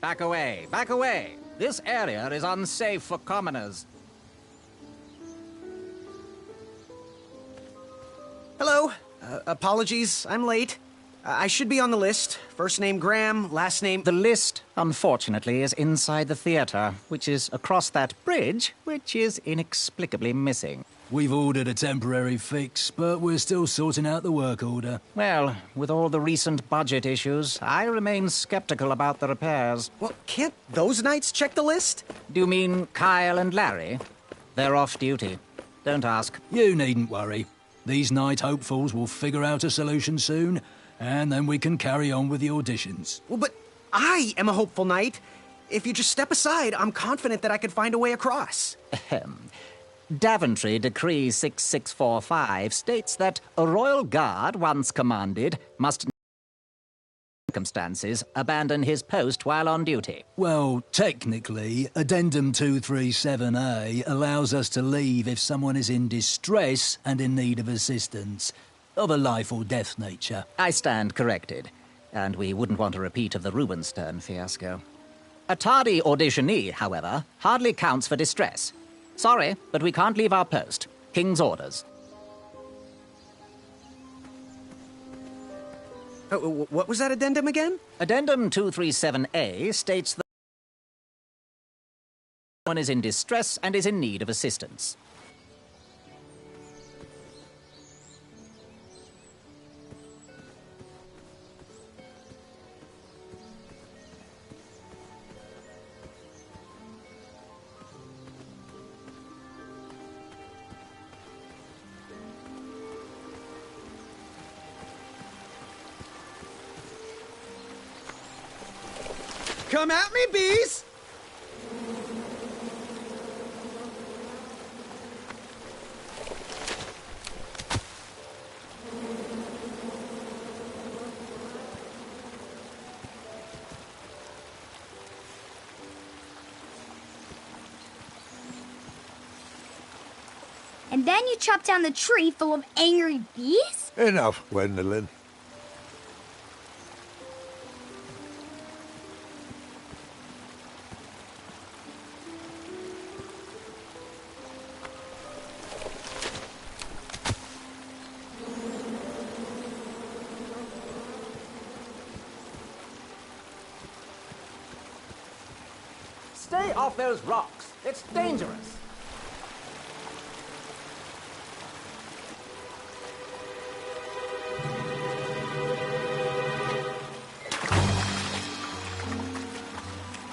Back away, back away. This area is unsafe for commoners. Hello. Apologies, I'm late. I should be on the list. First name Graham, last name... The list, unfortunately, is inside the theater, which is across that bridge, which is inexplicably missing. We've ordered a temporary fix, but we're still sorting out the work order. Well, with all the recent budget issues, I remain skeptical about the repairs. Well, can't those knights check the list? Do you mean Kyle and Larry? They're off duty. Don't ask. You needn't worry. These night hopefuls will figure out a solution soon, and then we can carry on with the auditions. Well, but I am a hopeful knight. If you just step aside, I'm confident that I could find a way across. Daventry Decree 6645 states that a royal guard, once commanded, must circumstances abandon his post while on duty. Well, technically, Addendum 237A allows us to leave if someone is in distress and in need of assistance, of a life or death nature. I stand corrected, and we wouldn't want a repeat of the Rubenstern fiasco. A tardy auditionee, however, hardly counts for distress. Sorry, but we can't leave our post. King's orders. What was that addendum again? Addendum 237A states that someone is in distress and is in need of assistance. Come at me, bees! And then you chop down the tree full of angry bees? Enough, Gwendolyn. Stay off those rocks. It's dangerous.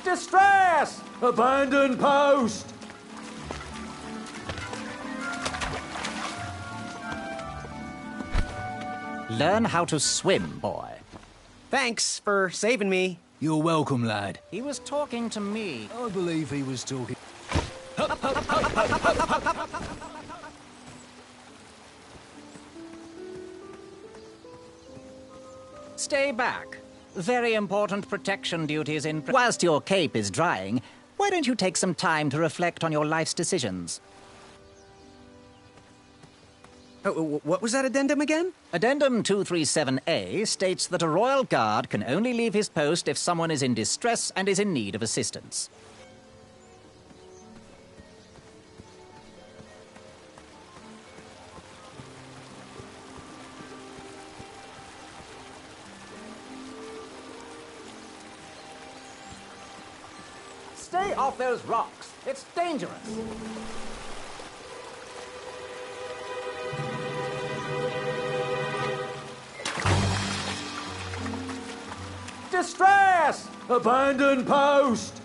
Distress! Abandon post! Learn how to swim, boy. Thanks for saving me. You're welcome, lad. He was talking to me. I believe he was talking... Stay back. Very important protection duties in... Whilst your cape is drying, why don't you take some time to reflect on your life's decisions? What was that addendum again? Addendum 237A states that a royal guard can only leave his post if someone is in distress and is in need of assistance. Stay off those rocks. It's dangerous. Distress! Abandon post!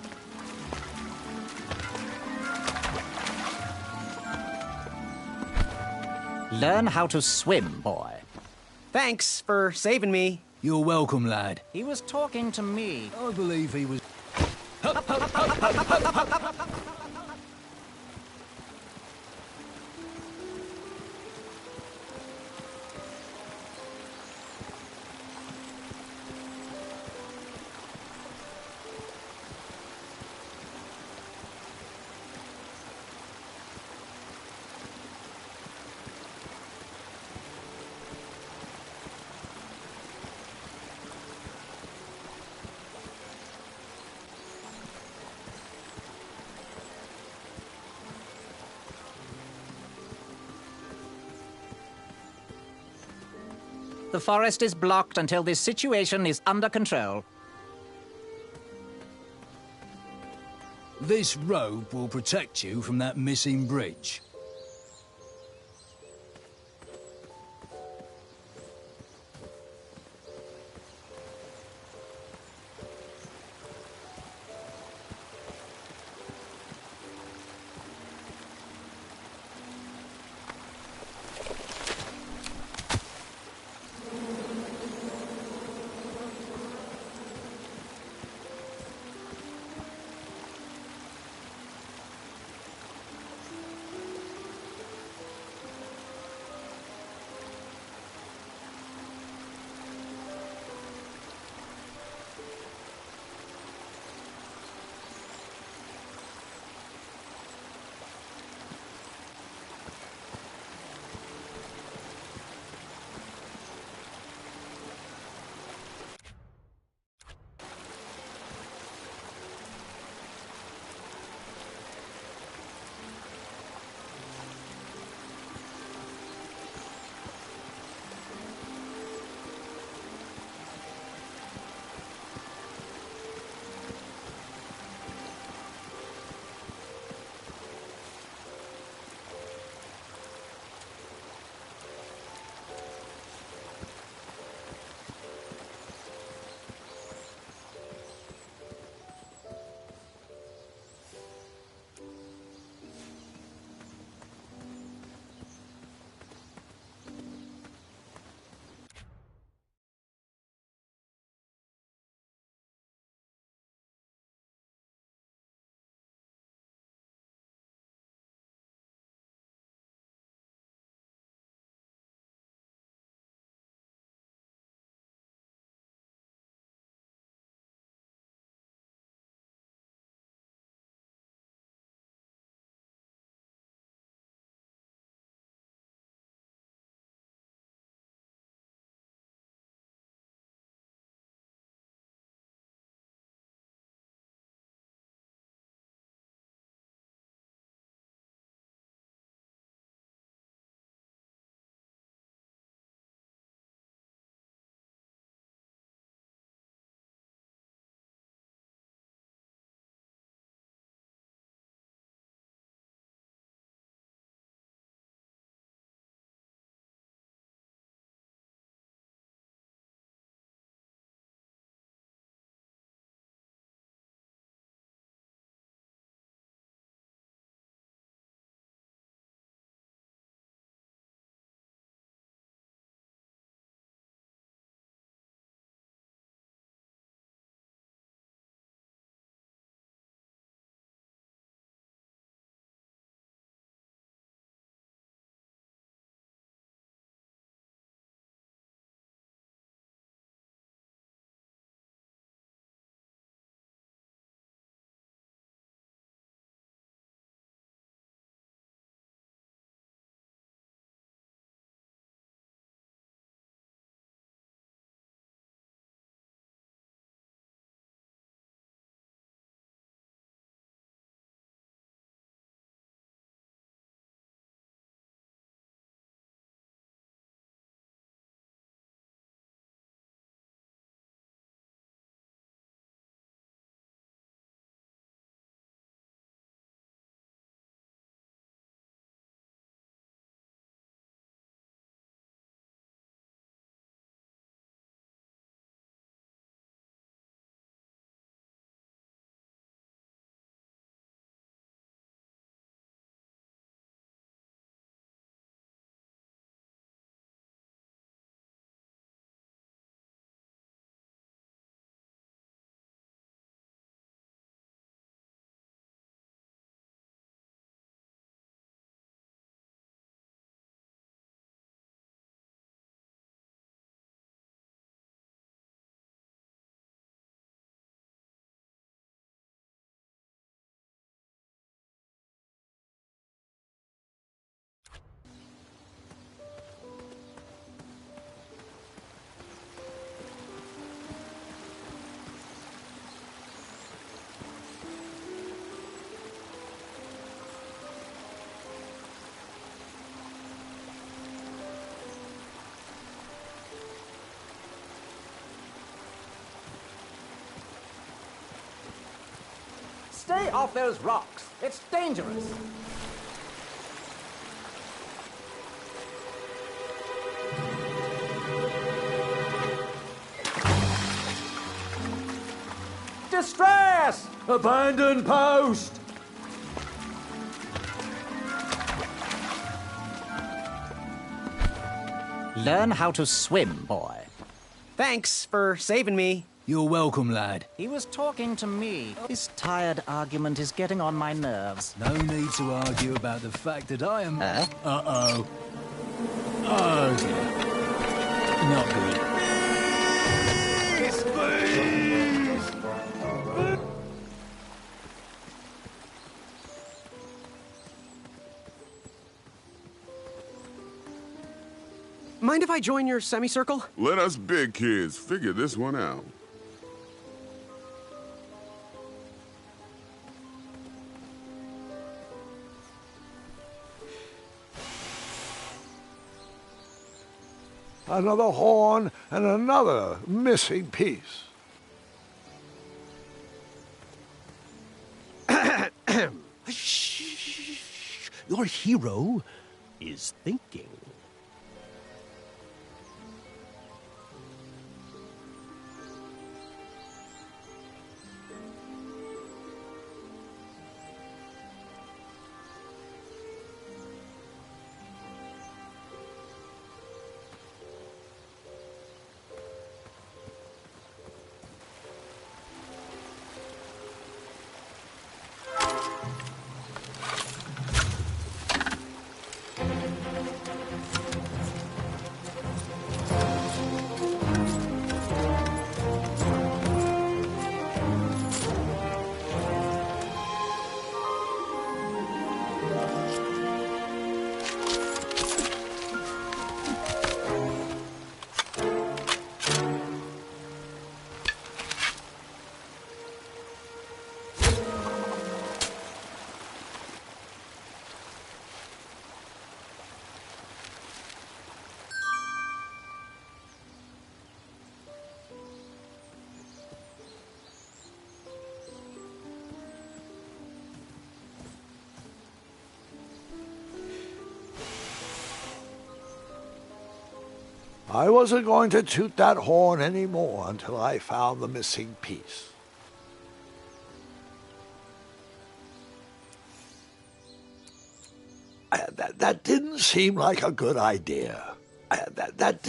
Learn how to swim, boy. Thanks for saving me. You're welcome, lad. He was talking to me. I believe he was... The forest is blocked until this situation is under control. This rope will protect you from that missing bridge. Stay off those rocks. It's dangerous. Distress! Abandon post! Learn how to swim, boy. Thanks for saving me. You're welcome, lad. He was talking to me. This tired argument is getting on my nerves. No need to argue about the fact that I am... Huh? Uh-oh. Oh, dear. Not good. Mind if I join your semicircle? Let us big kids figure this one out. Another horn and another missing piece. Shh. Your hero is thinking. I wasn't going to toot that horn anymore until I found the missing piece. That didn't seem like a good idea. That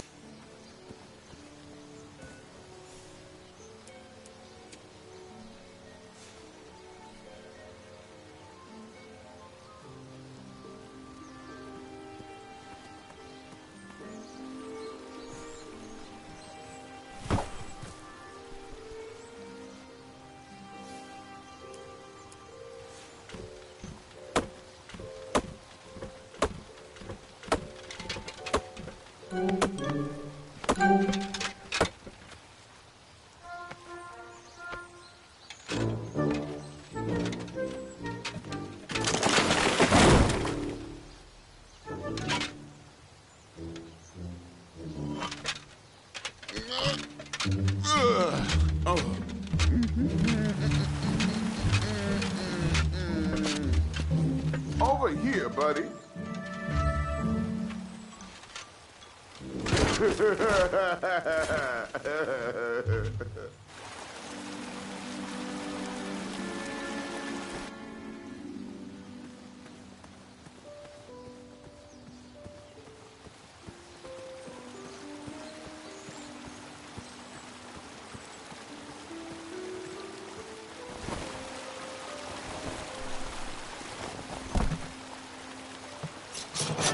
Over here, buddy.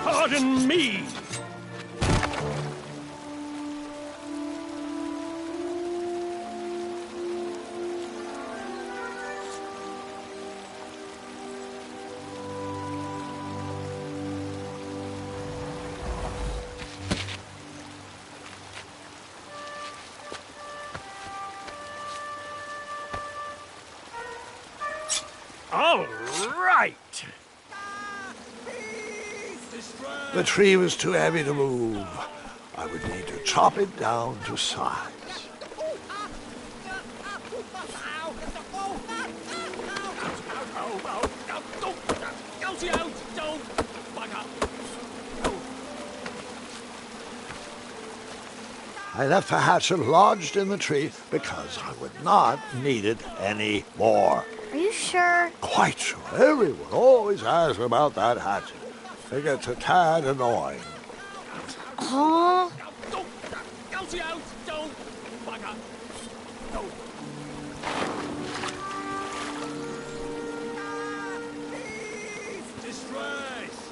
Pardon me! All right! the tree was too heavy to move. I would need to chop it down to size. I left the hatchet lodged in the tree because I would not need it any more. Are you sure? Quite sure. Everyone always asks about that hatchet. It gets a tad annoying. Huh? Don't! Bugger! Don't! Distress!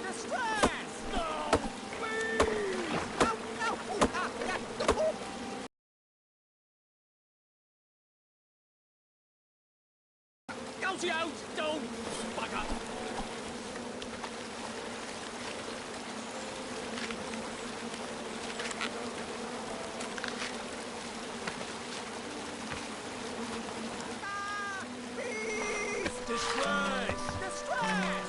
No! Please! Out! Don't! Bugger! Distress! No! Please!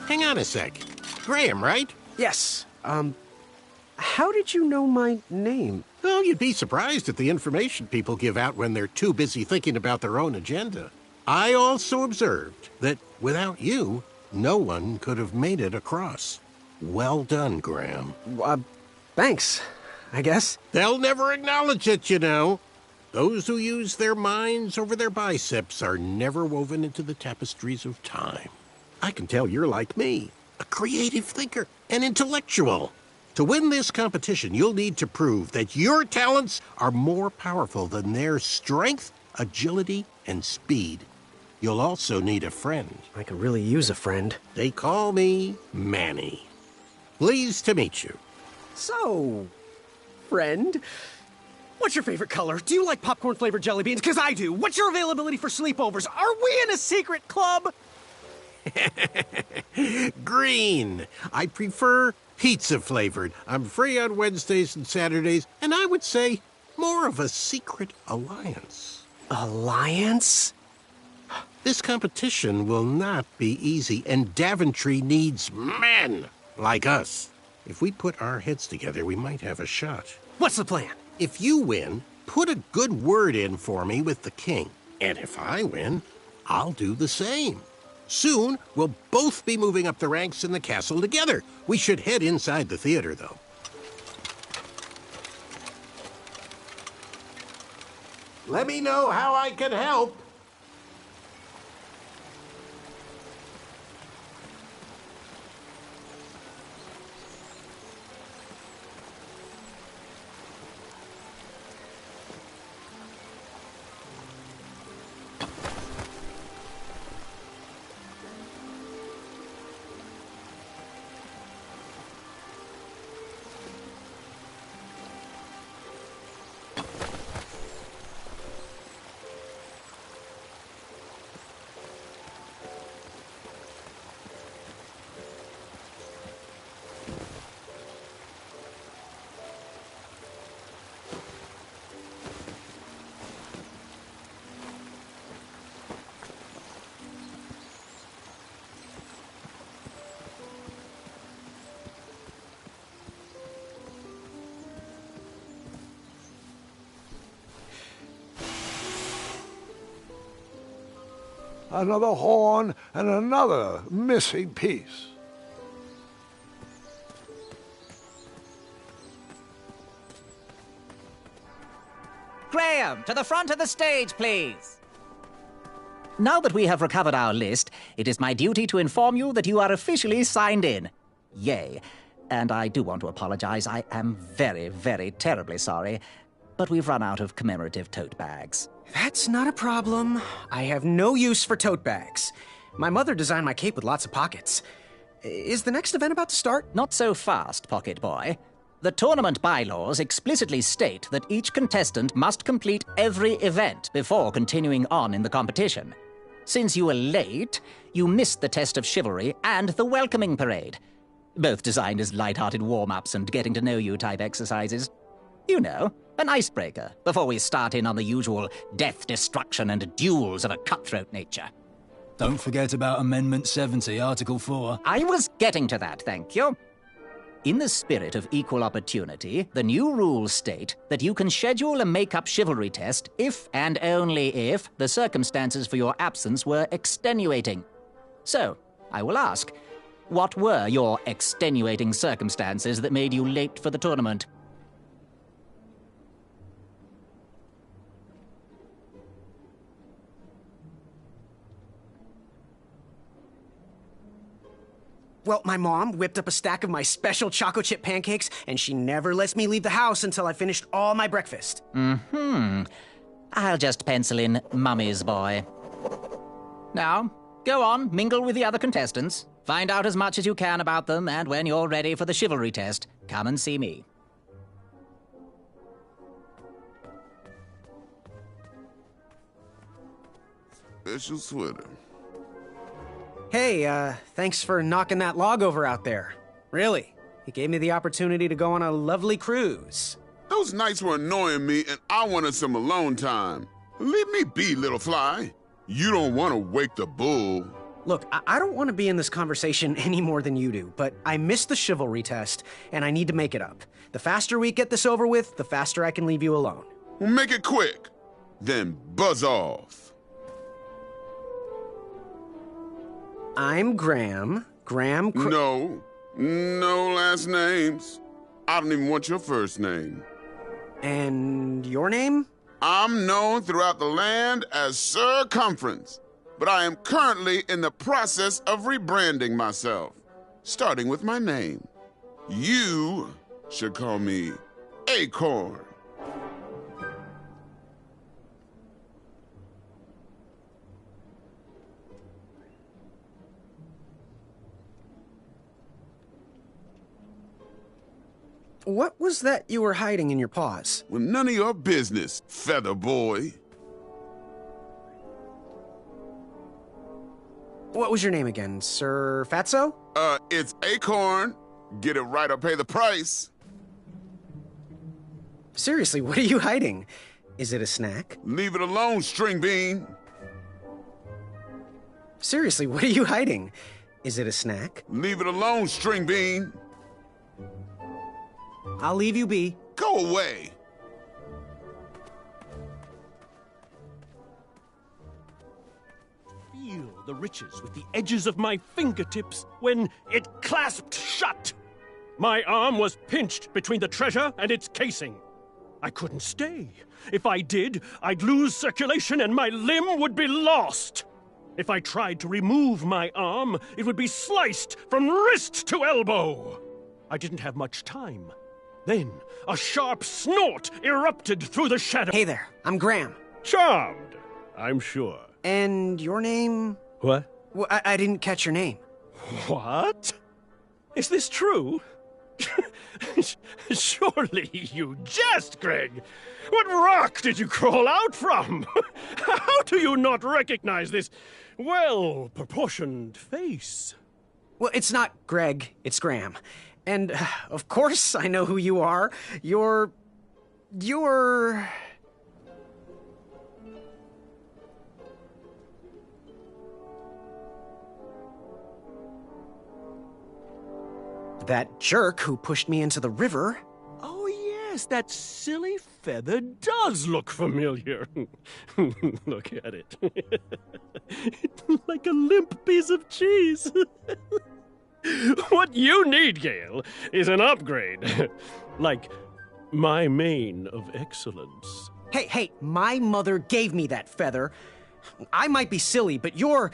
Hang on a sec. Graham, right? Yes. How did you know my name? Oh, you'd be surprised at the information people give out when they're too busy thinking about their own agenda. I also observed that without you, no one could have made it across. Well done, Graham. Thanks, I guess. They'll never acknowledge it, you know. Those who use their minds over their biceps are never woven into the tapestries of time. I can tell you're like me, a creative thinker, an intellectual. To win this competition, you'll need to prove that your talents are more powerful than their strength, agility, and speed. You'll also need a friend. I could really use a friend. They call me Manny. Pleased to meet you. So, friend, what's your favorite color? Do you like popcorn-flavored jelly beans? Because I do. What's your availability for sleepovers? Are we in a secret club? Green. I prefer pizza-flavored. I'm free on Wednesdays and Saturdays, and I would say more of a secret alliance. Alliance? This competition will not be easy, and Daventry needs men like us. If we put our heads together, we might have a shot. What's the plan? If you win, put a good word in for me with the king. And if I win, I'll do the same. Soon, we'll both be moving up the ranks in the castle together. We should head inside the theater, though. Let me know how I can help. Another horn and another missing piece. Graham, to the front of the stage, please. Now that we have recovered our list, it is my duty to inform you that you are officially signed in. Yay. And I do want to apologize. I am very, very terribly sorry, but we've run out of commemorative tote bags. That's not a problem. I have no use for tote bags. My mother designed my cape with lots of pockets. Is the next event about to start? Not so fast, Pocket Boy. The tournament bylaws explicitly state that each contestant must complete every event before continuing on in the competition. Since you were late, you missed the test of chivalry and the welcoming parade, both designed as light-hearted warm-ups and getting-to-know-you type exercises. You know, an icebreaker before we start in on the usual death, destruction, and duels of a cutthroat nature. Don't forget about Amendment 70, Article 4. I was getting to that, thank you. In the spirit of equal opportunity, the new rules state that you can schedule a make-up chivalry test if and only if the circumstances for your absence were extenuating. So, I will ask, what were your extenuating circumstances that made you late for the tournament? Well, my mom whipped up a stack of my special chocolate chip pancakes, and she never lets me leave the house until I finished all my breakfast. I'll just pencil in Mummy's boy. Now, go on, mingle with the other contestants. Find out as much as you can about them, and when you're ready for the chivalry test, come and see me. Special sweater. Hey, thanks for knocking that log over out there. Really, it gave me the opportunity to go on a lovely cruise. Those nights were annoying me, and I wanted some alone time. Leave me be, little fly. You don't want to wake the bull. Look, I don't want to be in this conversation any more than you do, but I missed the chivalry test, and I need to make it up. The faster we get this over with, the faster I can leave you alone. Well, make it quick. Then buzz off. I'm Graham. No last names. I don't even want your first name. And your name? I'm known throughout the land as Circumference, but I am currently in the process of rebranding myself, starting with my name. You should call me Acorn. What was that you were hiding in your paws? Well, none of your business, feather boy. What was your name again, Sir Fatso? It's Acorn. Get it right or pay the price. Seriously, what are you hiding? Is it a snack? Leave it alone, string bean. Seriously, what are you hiding? Is it a snack? Leave it alone, string bean. I'll leave you be. Go away. Feel the riches with the edges of my fingertips when it clasped shut. My arm was pinched between the treasure and its casing. I couldn't stay. If I did, I'd lose circulation and my limb would be lost. If I tried to remove my arm, it would be sliced from wrist to elbow. I didn't have much time. Then, a sharp snort erupted through the shadow. Hey there, I'm Graham. Charmed, I'm sure. And your name? What? Well, I didn't catch your name. What? Is this true? Surely you jest, Greg. What rock did you crawl out from? How do you not recognize this well-proportioned face? Well, it's not Greg, it's Graham. And, of course, I know who you are. You're... that jerk who pushed me into the river. Oh, yes, that silly feather does look familiar. Look at it. It's like a limp piece of cheese. What you need, Gale, is an upgrade. Like my mane of excellence. Hey, my mother gave me that feather. I might be silly, but you're...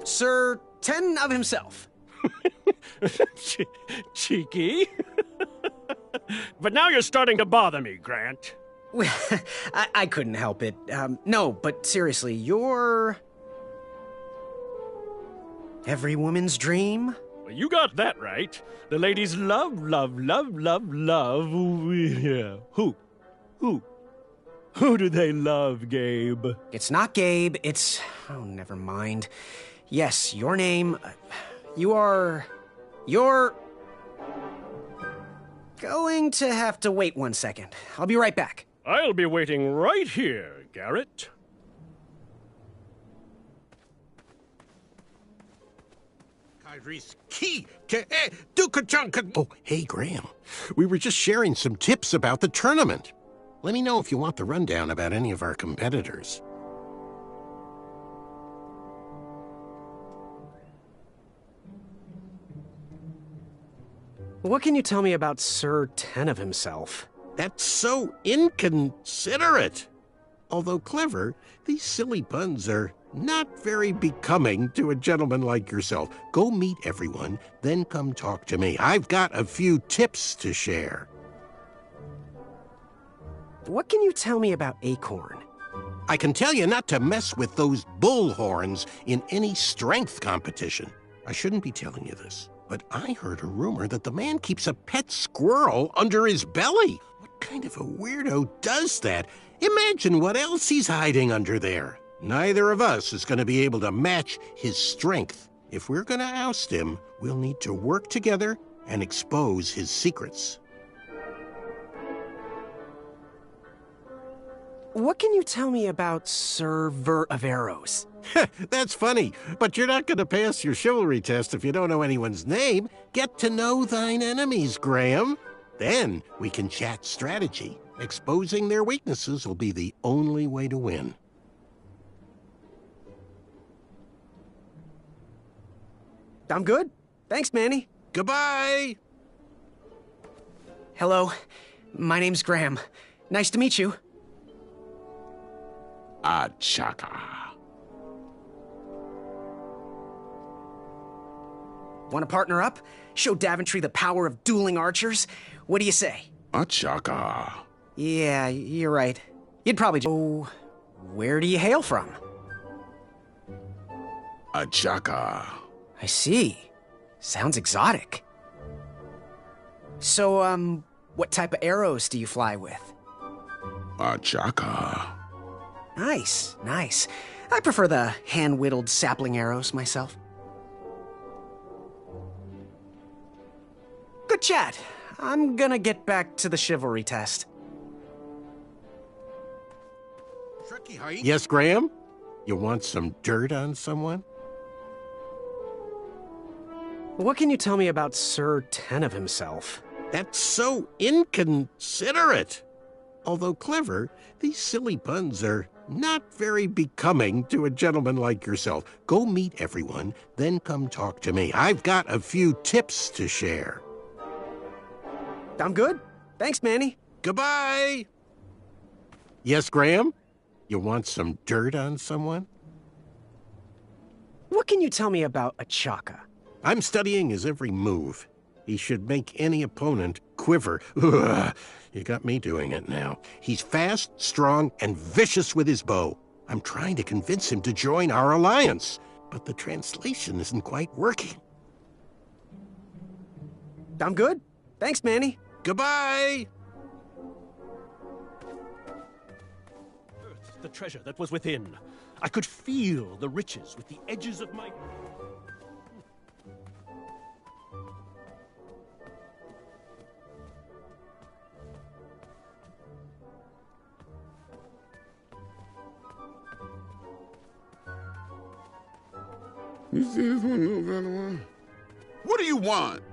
Sir Ten of himself. Cheeky. But now you're starting to bother me, Grant. Well, I couldn't help it. No, but seriously, you're... every woman's dream? Well, you got that right. The ladies love. Yeah. Who? Who do they love, Gabe? It's not Gabe, it's... oh, never mind. Yes, your name... you're... Going to have to wait 1 second. I'll be right back. I'll be waiting right here, Garrett. Oh, hey, Graham. We were just sharing some tips about the tournament. Let me know if you want the rundown about any of our competitors. What can you tell me about Sir Tenov himself? That's so inconsiderate. Although clever, these silly puns are not very becoming to a gentleman like yourself. Go meet everyone, then come talk to me. I've got a few tips to share. What can you tell me about Acorn? I can tell you not to mess with those bullhorns in any strength competition. I shouldn't be telling you this, but I heard a rumor that the man keeps a pet squirrel under his belly. What kind of a weirdo does that? Imagine what else he's hiding under there. Neither of us is going to be able to match his strength. If we're going to oust him, we'll need to work together and expose his secrets. What can you tell me about Sir Ver of Arrows? That's funny, but you're not going to pass your chivalry test if you don't know anyone's name. Get to know thine enemies, Graham. Then we can chat strategy. Exposing their weaknesses will be the only way to win. I'm good. Thanks, Manny. Goodbye! Hello. My name's Graham. Nice to meet you. Achaka. Want to partner up? Show Daventry the power of dueling archers? What do you say? Achaka. Yeah, you're right. You'd probably Oh, where do you hail from? Achaka. I see. Sounds exotic. So, what type of arrows do you fly with? Achaka. Nice, nice. I prefer the hand-whittled sapling arrows myself. Good chat. I'm gonna get back to the chivalry test. Yes, Graham? You want some dirt on someone? What can you tell me about Sir Tenov himself? That's so inconsiderate. Although clever, these silly puns are not very becoming to a gentleman like yourself. Go meet everyone, then come talk to me. I've got a few tips to share. I'm good. Thanks, Manny. Goodbye! Yes, Graham? You want some dirt on someone? What can you tell me about Achaka? I'm studying his every move. He should make any opponent quiver. Ugh, you got me doing it now. He's fast, strong, and vicious with his bow. I'm trying to convince him to join our alliance, but the translation isn't quite working. I'm good. Thanks, Manny. Goodbye! The treasure that was within. I could feel the riches with the edges of my... You see this one, no better one? What do you want?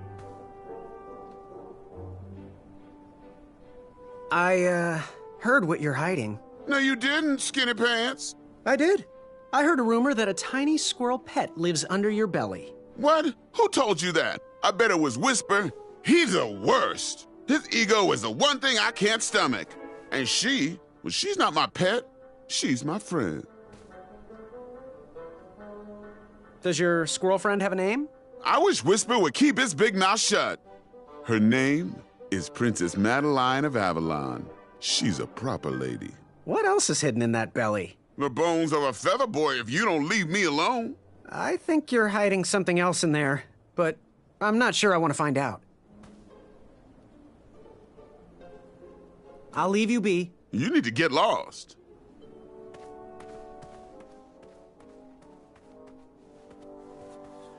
I, heard what you're hiding. No, you didn't, skinny pants. I did. I heard a rumor that a tiny squirrel pet lives under your belly. What? Who told you that? I bet it was Whisper. He's the worst. His ego is the one thing I can't stomach. And well, she's not my pet. She's my friend. Does your squirrel friend have a name? I wish Whisper would keep his big mouth shut. Her name is Princess Madeline of Avalon. She's a proper lady. What else is hidden in that belly? The bones of a feather boy if you don't leave me alone. I think you're hiding something else in there, but I'm not sure I want to find out. I'll leave you be. You need to get lost.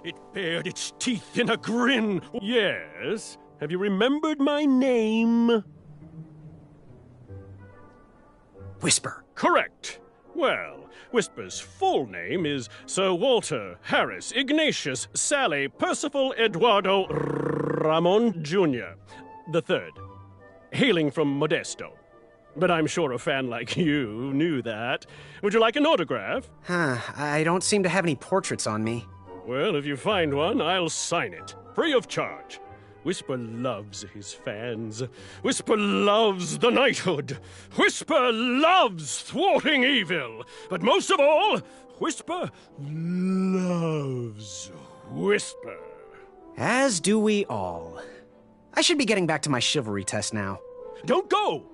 It bared its teeth in a grin. Yes, Have you remembered my name? Whisper. Correct. Well, Whisper's full name is Sir Walter Harris Ignatius Sally Percival Eduardo Ramon Jr. the Third, hailing from Modesto. But I'm sure a fan like you knew that. Would you like an autograph? I don't seem to have any portraits on me. Well, if you find one, I'll sign it, free of charge. Whisper loves his fans. Whisper loves the knighthood. Whisper loves thwarting evil. But most of all, Whisper loves Whisper. As do we all. I should be getting back to my chivalry test now. Don't go!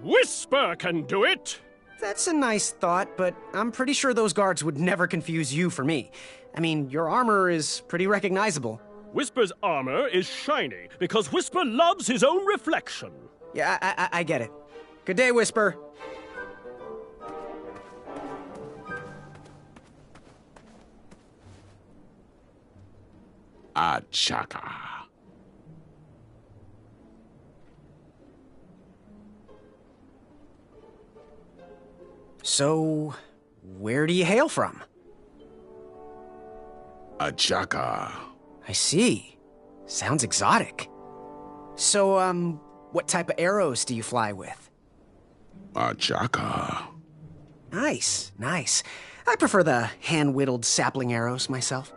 Whisper can do it! That's a nice thought, but I'm pretty sure those guards would never confuse you for me. I mean, your armor is pretty recognizable. Whisper's armor is shiny because Whisper loves his own reflection. Yeah, I get it. Good day, Whisper. Achaka. So, where do you hail from? Achaka. I see. Sounds exotic. So, what type of arrows do you fly with? Achaka. Nice, nice. I prefer the hand-whittled sapling arrows myself.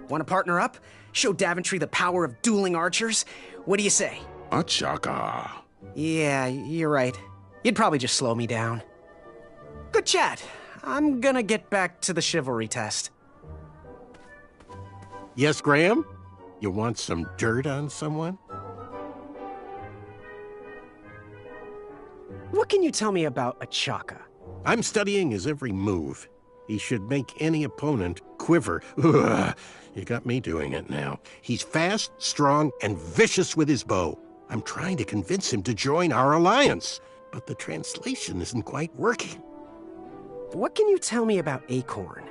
Want to partner up? Show Daventry the power of dueling archers? What do you say? Achaka. Yeah, you're right. You'd probably just slow me down. Good chat. I'm gonna get back to the chivalry test. Yes, Graham? You want some dirt on someone? What can you tell me about Achaka? I'm studying his every move. He should make any opponent quiver. Ugh, you got me doing it now. He's fast, strong, and vicious with his bow. I'm trying to convince him to join our alliance, but the translation isn't quite working. What can you tell me about Acorn?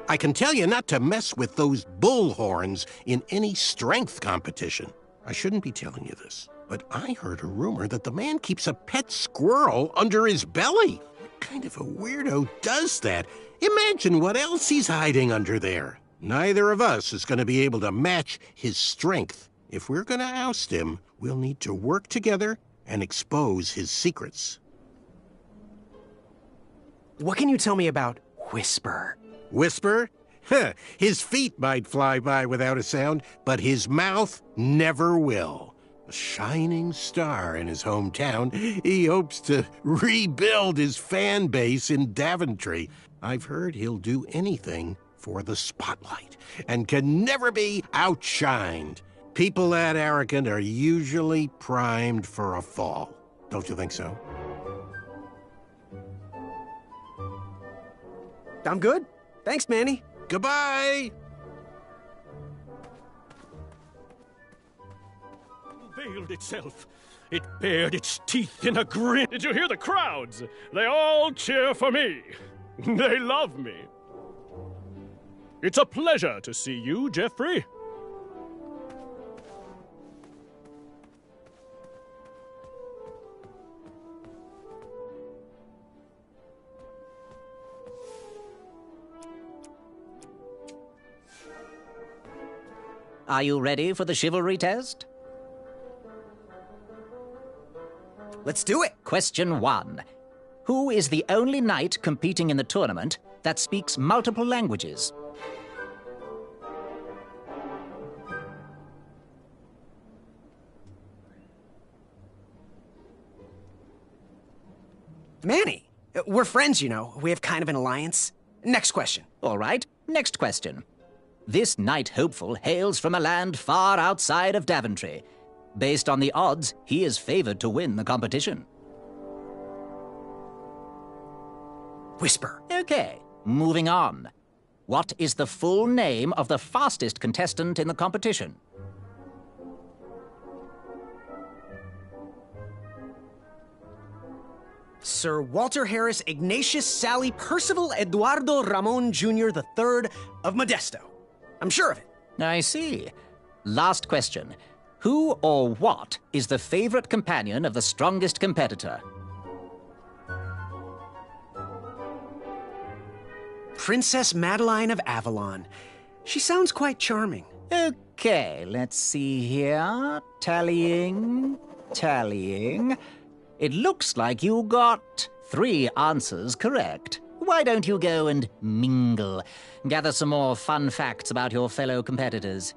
I can tell you not to mess with those bull horns in any strength competition. I shouldn't be telling you this, but I heard a rumor that the man keeps a pet squirrel under his belly. What kind of a weirdo does that? Imagine what else he's hiding under there. Neither of us is going to be able to match his strength. If we're going to oust him, we'll need to work together and expose his secrets. What can you tell me about Whisper? Whisper? Huh, his feet might fly by without a sound, but his mouth never will. A shining star in his hometown, he hopes to rebuild his fan base in Daventry. I've heard he'll do anything for the spotlight and can never be outshined. People that arrogant are usually primed for a fall. Don't you think so? I'm good. Thanks, Manny. Goodbye! Veiled itself. It bared its teeth in a grin. Did you hear the crowds? They all cheer for me. They love me. It's a pleasure to see you, Jeffrey. Are you ready for the chivalry test? Let's do it. Question 1. Who is the only knight competing in the tournament that speaks multiple languages? Manny. We're friends, you know. We have kind of an alliance. Next question. All right, next question. This knight hopeful hails from a land far outside of Daventry. Based on the odds, he is favored to win the competition. Whisper. Okay, moving on. What is the full name of the fastest contestant in the competition? Sir Walter Harris Ignatius Sally Percival Eduardo Ramon Jr. the Third of Modesto. I'm sure of it. I see. Last question. Who or what is the favorite companion of the strongest competitor? Princess Madeline of Avalon. She sounds quite charming. Okay, let's see here. Tallying. It looks like you got 3 answers correct. Why don't you go and mingle? Gather some more fun facts about your fellow competitors.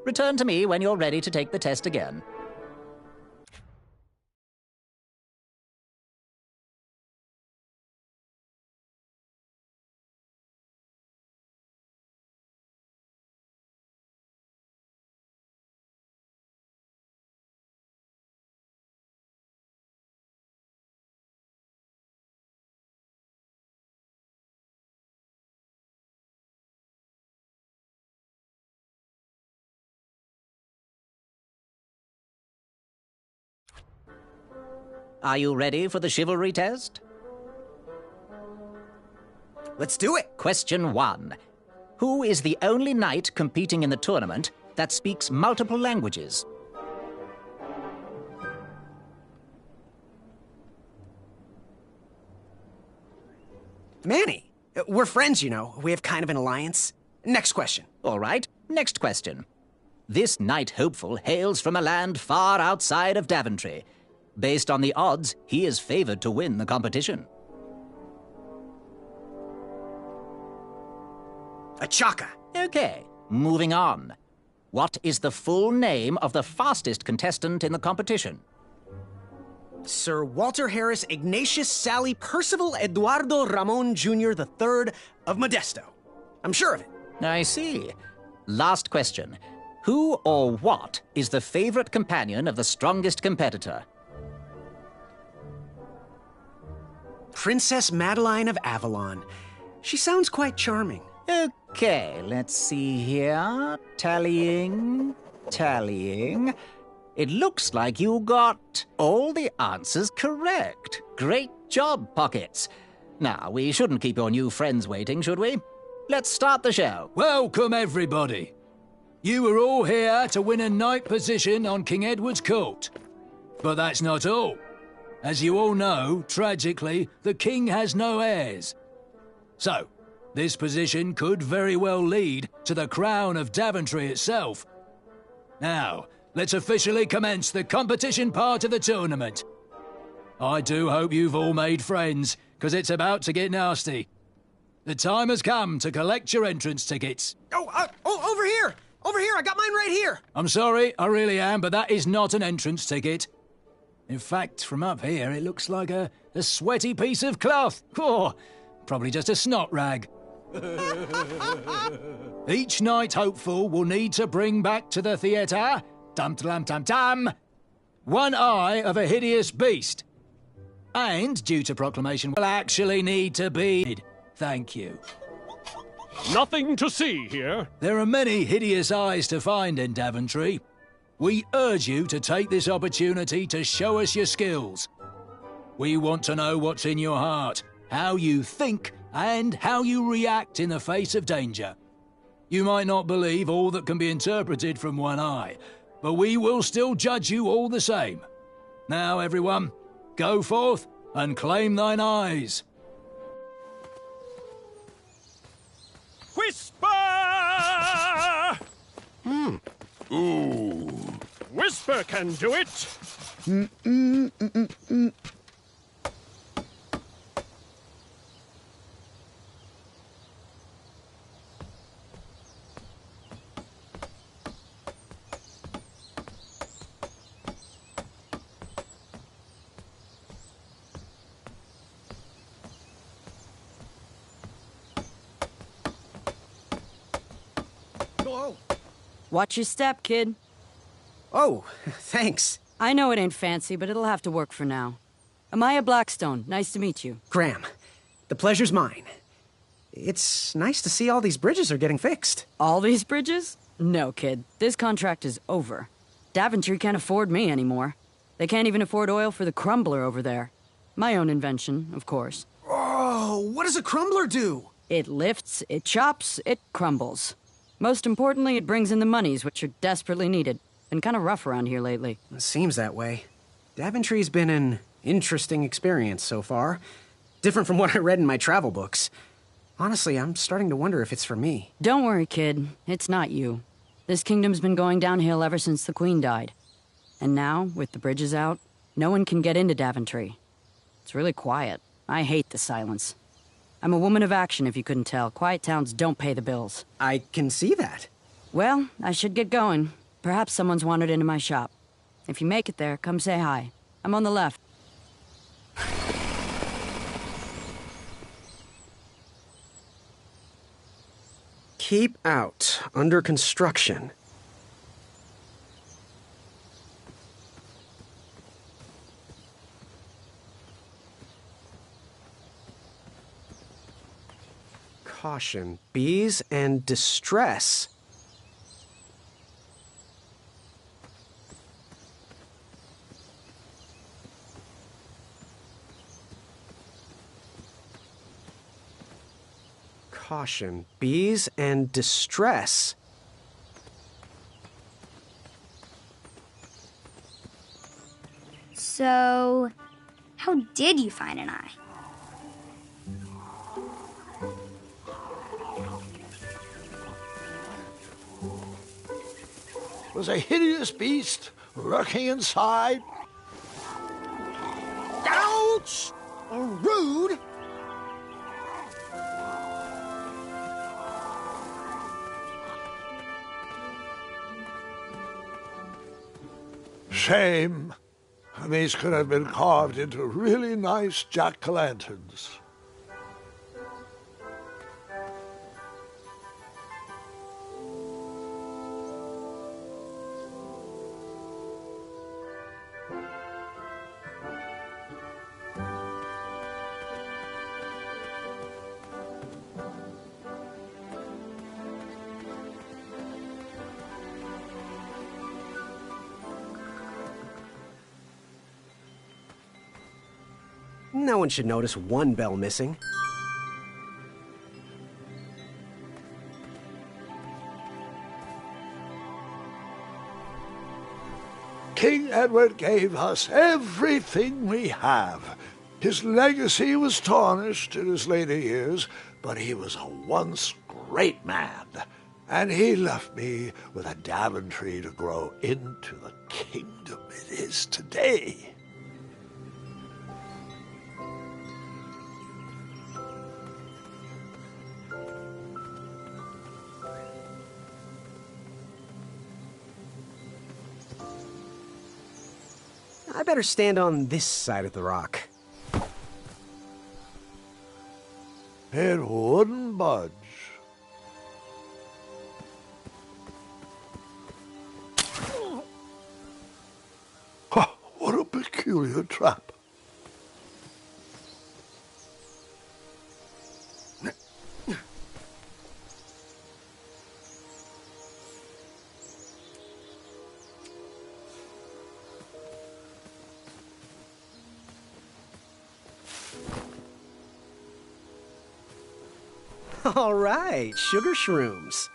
Return to me when you're ready to take the test again. Are you ready for the chivalry test? Let's do it. Question 1. Who is the only knight competing in the tournament that speaks multiple languages? Manny. We're friends, you know. We have kind of an alliance. Next question. All right, next question. This knight hopeful hails from a land far outside of Daventry. Based on the odds, he is favored to win the competition. Achaka. Okay, moving on. What is the full name of the fastest contestant in the competition? Sir Walter Harris Ignatius Sally Percival Eduardo Ramon Jr. III of Modesto. I'm sure of it. I see. Last question. Who or what is the favorite companion of the strongest competitor? Princess Madeline of Avalon. She sounds quite charming. Okay, let's see here. Tallying. It looks like you got all the answers correct. Great job, Pockets. Now, we shouldn't keep your new friends waiting, should we? Let's start the show. Welcome, everybody. You are all here to win a knight position on King Edward's court. But that's not all. As you all know, tragically, the king has no heirs. So, this position could very well lead to the crown of Daventry itself. Now, let's officially commence the competition part of the tournament. I do hope you've all made friends, because it's about to get nasty. The time has come to collect your entrance tickets. Over here! Over here! I got mine right here! I'm sorry, I really am, but that is not an entrance ticket. In fact, from up here, it looks like a sweaty piece of cloth. Oh, probably just a snot rag. Each knight hopeful will need to bring back to the theatre, dum-dum-dum-dum, one eye of a hideous beast. And, due to proclamation, will actually need to be... Thank you. Nothing to see here. There are many hideous eyes to find in Daventry. We urge you to take this opportunity to show us your skills. We want to know what's in your heart, how you think, and how you react in the face of danger. You might not believe all that can be interpreted from one eye, but we will still judge you all the same. Now, everyone, go forth and claim thine eyes. Whisper! Ooh. Whisper can do it. Watch your step, kid. Oh, thanks. I know it ain't fancy, but it'll have to work for now. Amaya Blackstone, nice to meet you. Graham, the pleasure's mine. It's nice to see all these bridges are getting fixed. All these bridges? No, kid. This contract is over. Daventry can't afford me anymore. They can't even afford oil for the crumbler over there. My own invention, of course. Oh, what does a crumbler do? It lifts, it chops, it crumbles. Most importantly, it brings in the monies, which are desperately needed. Been kind of rough around here lately. It seems that way. Daventry's been an interesting experience so far. Different from what I read in my travel books. Honestly, I'm starting to wonder if it's for me. Don't worry, kid. It's not you. This kingdom's been going downhill ever since the Queen died. And now, with the bridges out, no one can get into Daventry. It's really quiet. I hate the silence. I'm a woman of action, if you couldn't tell. Quiet towns don't pay the bills. I can see that. Well, I should get going. Perhaps someone's wandered into my shop. If you make it there, come say hi. I'm on the left. Keep out. Under construction. Caution. Bees and distress. Caution. Bees and distress. So, how did you find an eye? Was a hideous beast lurking inside. Ouch! Rude! Shame. These could have been carved into really nice jack-o'-lanterns. No one should notice one bell missing. King Edward gave us everything we have. His legacy was tarnished in his later years, but he was a once great man. And he left me with a Daventry to grow into the kingdom it is today. I better stand on this side of the rock. It wouldn't budge. Ha, what a peculiar trap. All right, sugar shrooms.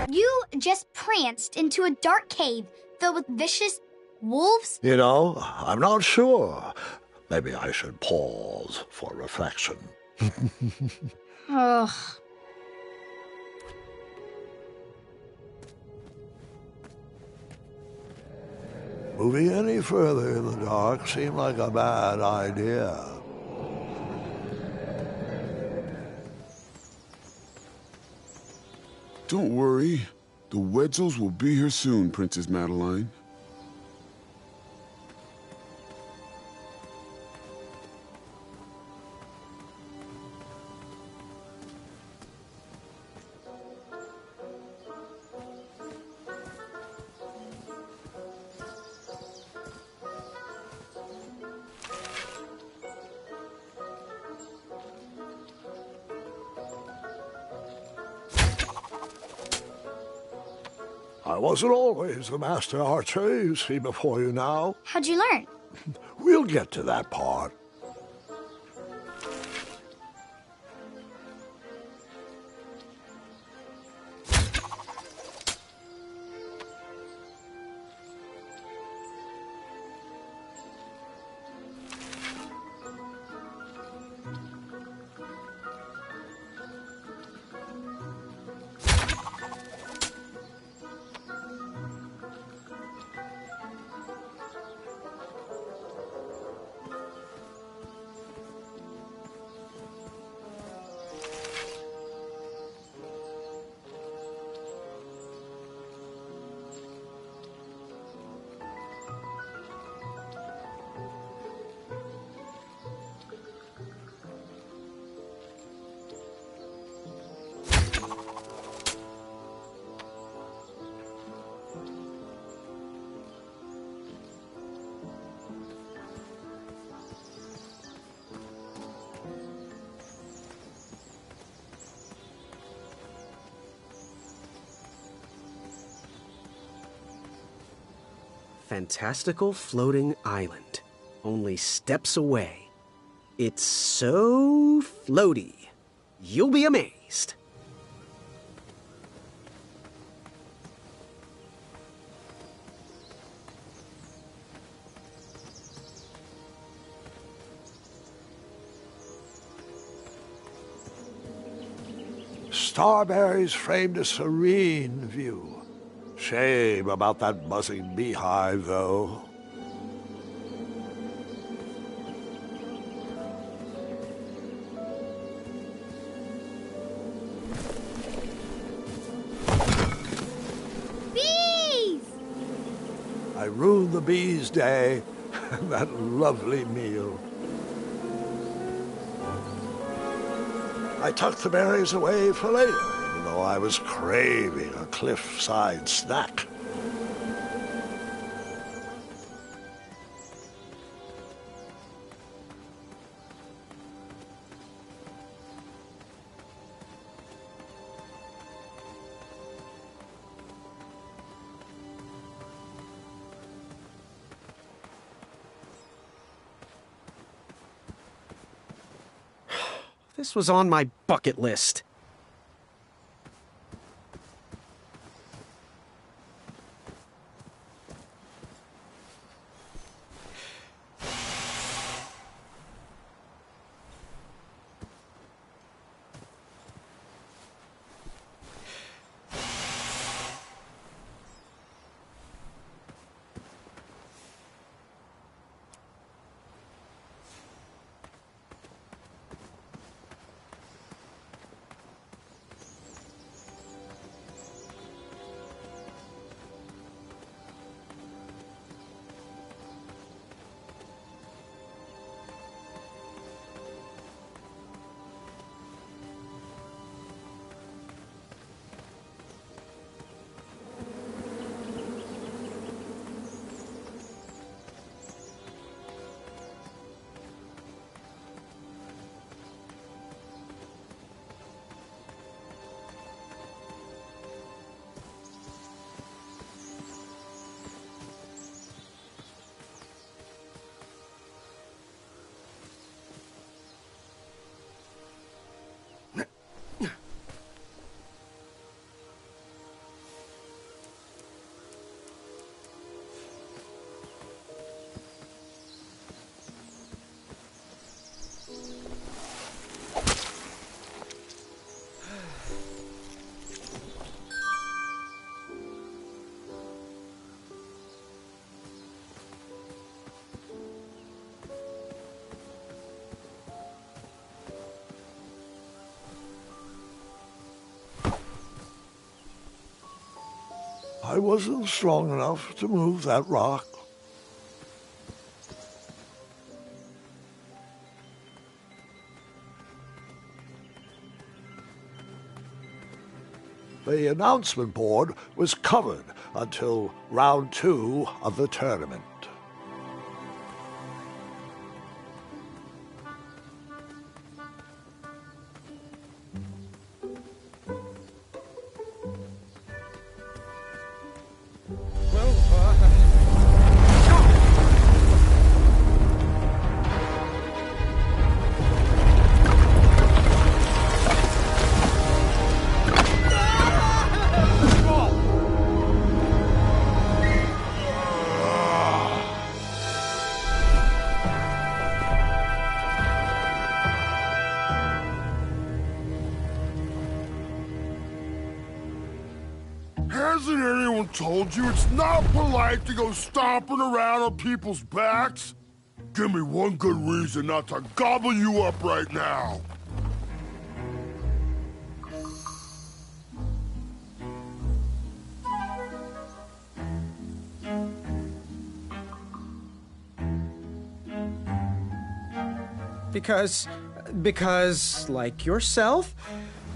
You just pranced into a dark cave filled with vicious wolves? You know, I'm not sure. Maybe I should pause for reflection. Ugh. Moving any further in the dark seemed like a bad idea. Don't worry. The Wetzels will be here soon, Princess Madeline. I wasn't always the master archer you see before you now. How'd you learn? We'll get to that part. Fantastical floating island. Only steps away. It's so floaty. You'll be amazed. Starberries framed a serene view. Shame about that buzzing beehive, though. Bees! I ruined the bees' day and that lovely meal. I tucked the berries away for later, even though I was craving a cliffside snack. This was on my bucket list. I wasn't strong enough to move that rock. The announcement board was covered until round 2 of the tournament. told you it's not polite to go stomping around on people's backs? Give me one good reason not to gobble you up right now. Because, like yourself,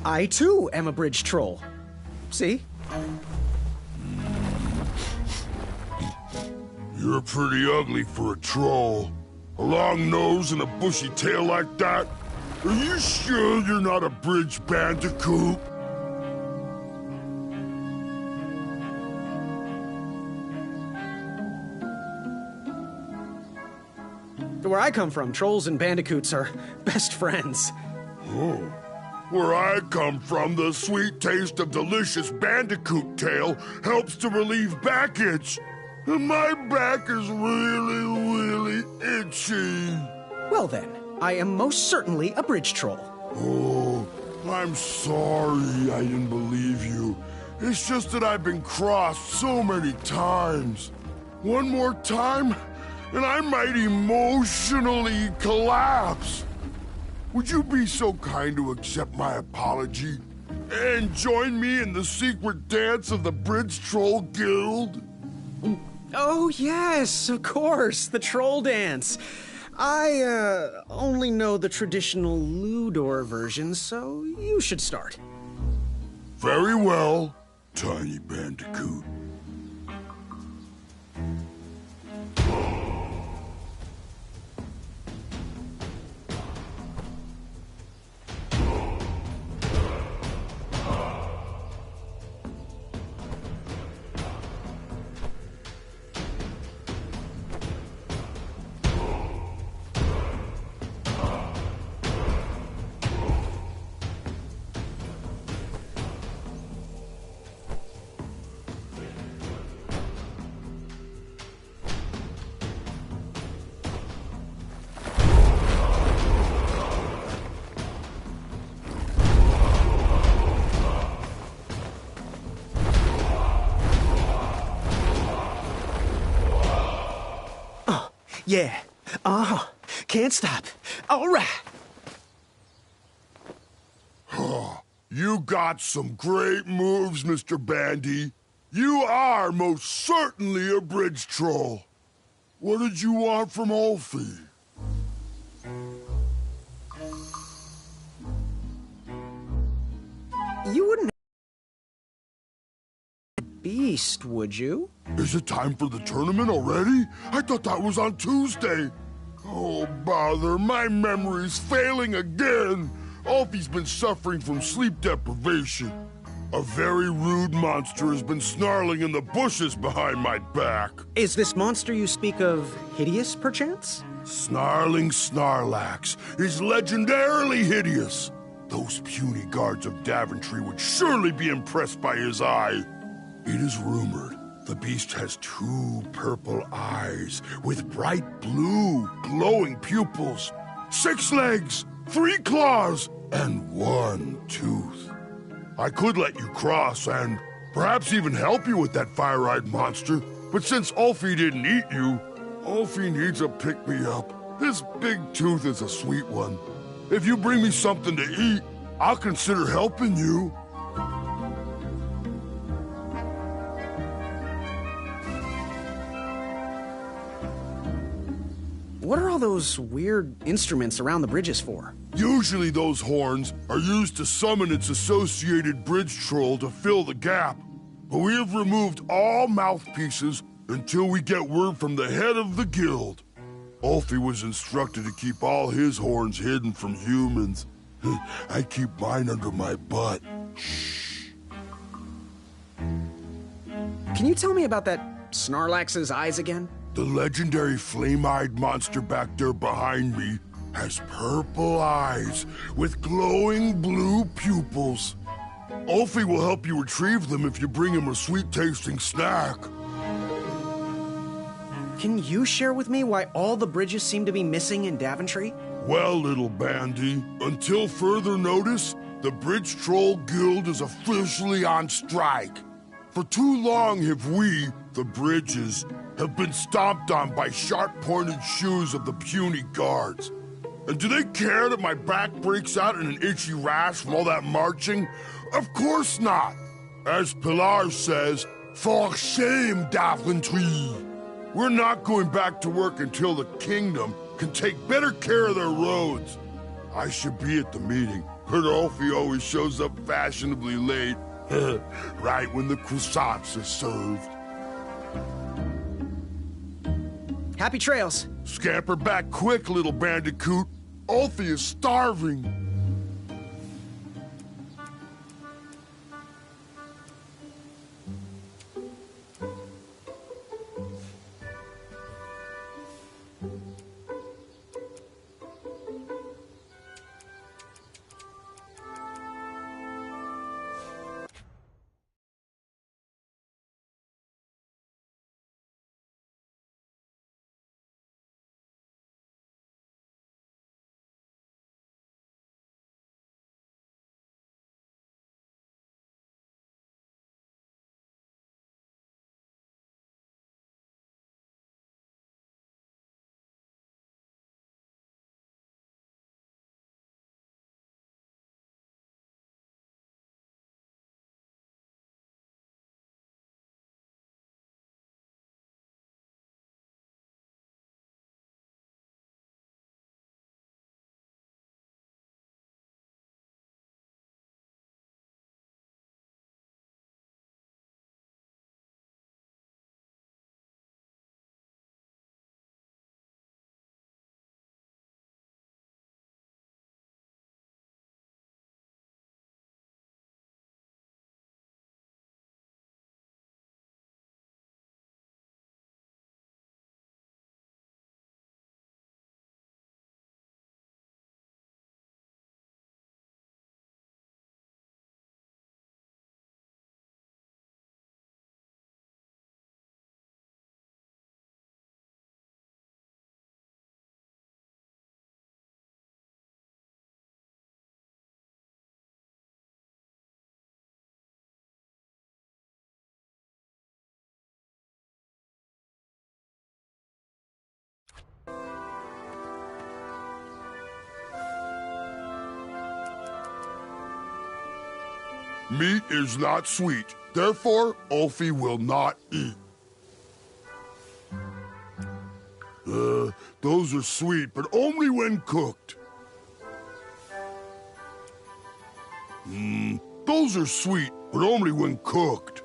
I too am a bridge troll. See? You're pretty ugly for a troll. A long nose and a bushy tail like that? Are you sure you're not a bridge bandicoot? Where I come from, trolls and bandicoots are best friends. Oh. Where I come from, the sweet taste of delicious bandicoot tail helps to relieve back itch. And my back is really itchy. Well then, I am most certainly a bridge troll. Oh, I'm sorry I didn't believe you. It's just that I've been crossed so many times. One more time, and I might emotionally collapse. Would you be so kind to accept my apology and join me in the secret dance of the Bridge Troll Guild? Oh yes, of course, the troll dance. I only know the traditional Ludor version, so you should start. Very well, Tiny Bandicoot. Yeah. Can't stop. All right. You got some great moves, Mr. Bandy. You are most certainly a bridge troll. What did you want from Ulfie? You wouldn't beast, would you? Is it time for the tournament already? I thought that was on Tuesday. Oh, bother, my memory's failing again. Ulfie's been suffering from sleep deprivation. A very rude monster has been snarling in the bushes behind my back. Is this monster you speak of hideous, perchance? Snarling Snarlax is legendarily hideous. Those puny guards of Daventry would surely be impressed by his eye. It is rumored the beast has 2 purple eyes with bright blue, glowing pupils, 6 legs, 3 claws, and 1 tooth. I could let you cross and perhaps even help you with that fire-eyed monster, but since Ulfie didn't eat you, Ulfie needs a pick-me-up. This big tooth is a sweet one. If you bring me something to eat, I'll consider helping you. What are all those weird instruments around the bridges for? Usually those horns are used to summon its associated bridge troll to fill the gap. But we have removed all mouthpieces until we get word from the head of the guild. Ulfie was instructed to keep all his horns hidden from humans. I keep mine under my butt. Shh. Can you tell me about that Snarlax's eyes again? The legendary flame-eyed monster back there behind me has purple eyes with glowing blue pupils. Ulfie will help you retrieve them if you bring him a sweet-tasting snack. Can you share with me why all the bridges seem to be missing in Daventry? Well, little Bandy, until further notice, the Bridge Troll Guild is officially on strike. For too long have we, the bridges, have been stomped on by sharp-pointed shoes of the puny guards. And do they care that my back breaks out in an itchy rash from all that marching? Of course not. As Pilar says, for shame, Daventry. We're not going back to work until the kingdom can take better care of their roads. I should be at the meeting, but Alfie always shows up fashionably late. Right when the croissants are served. Happy trails. Scamper back quick, little bandicoot. Alfie is starving. Meat is not sweet. Therefore, Ulfie will not eat. Those are sweet, but only when cooked. Those are sweet, but only when cooked.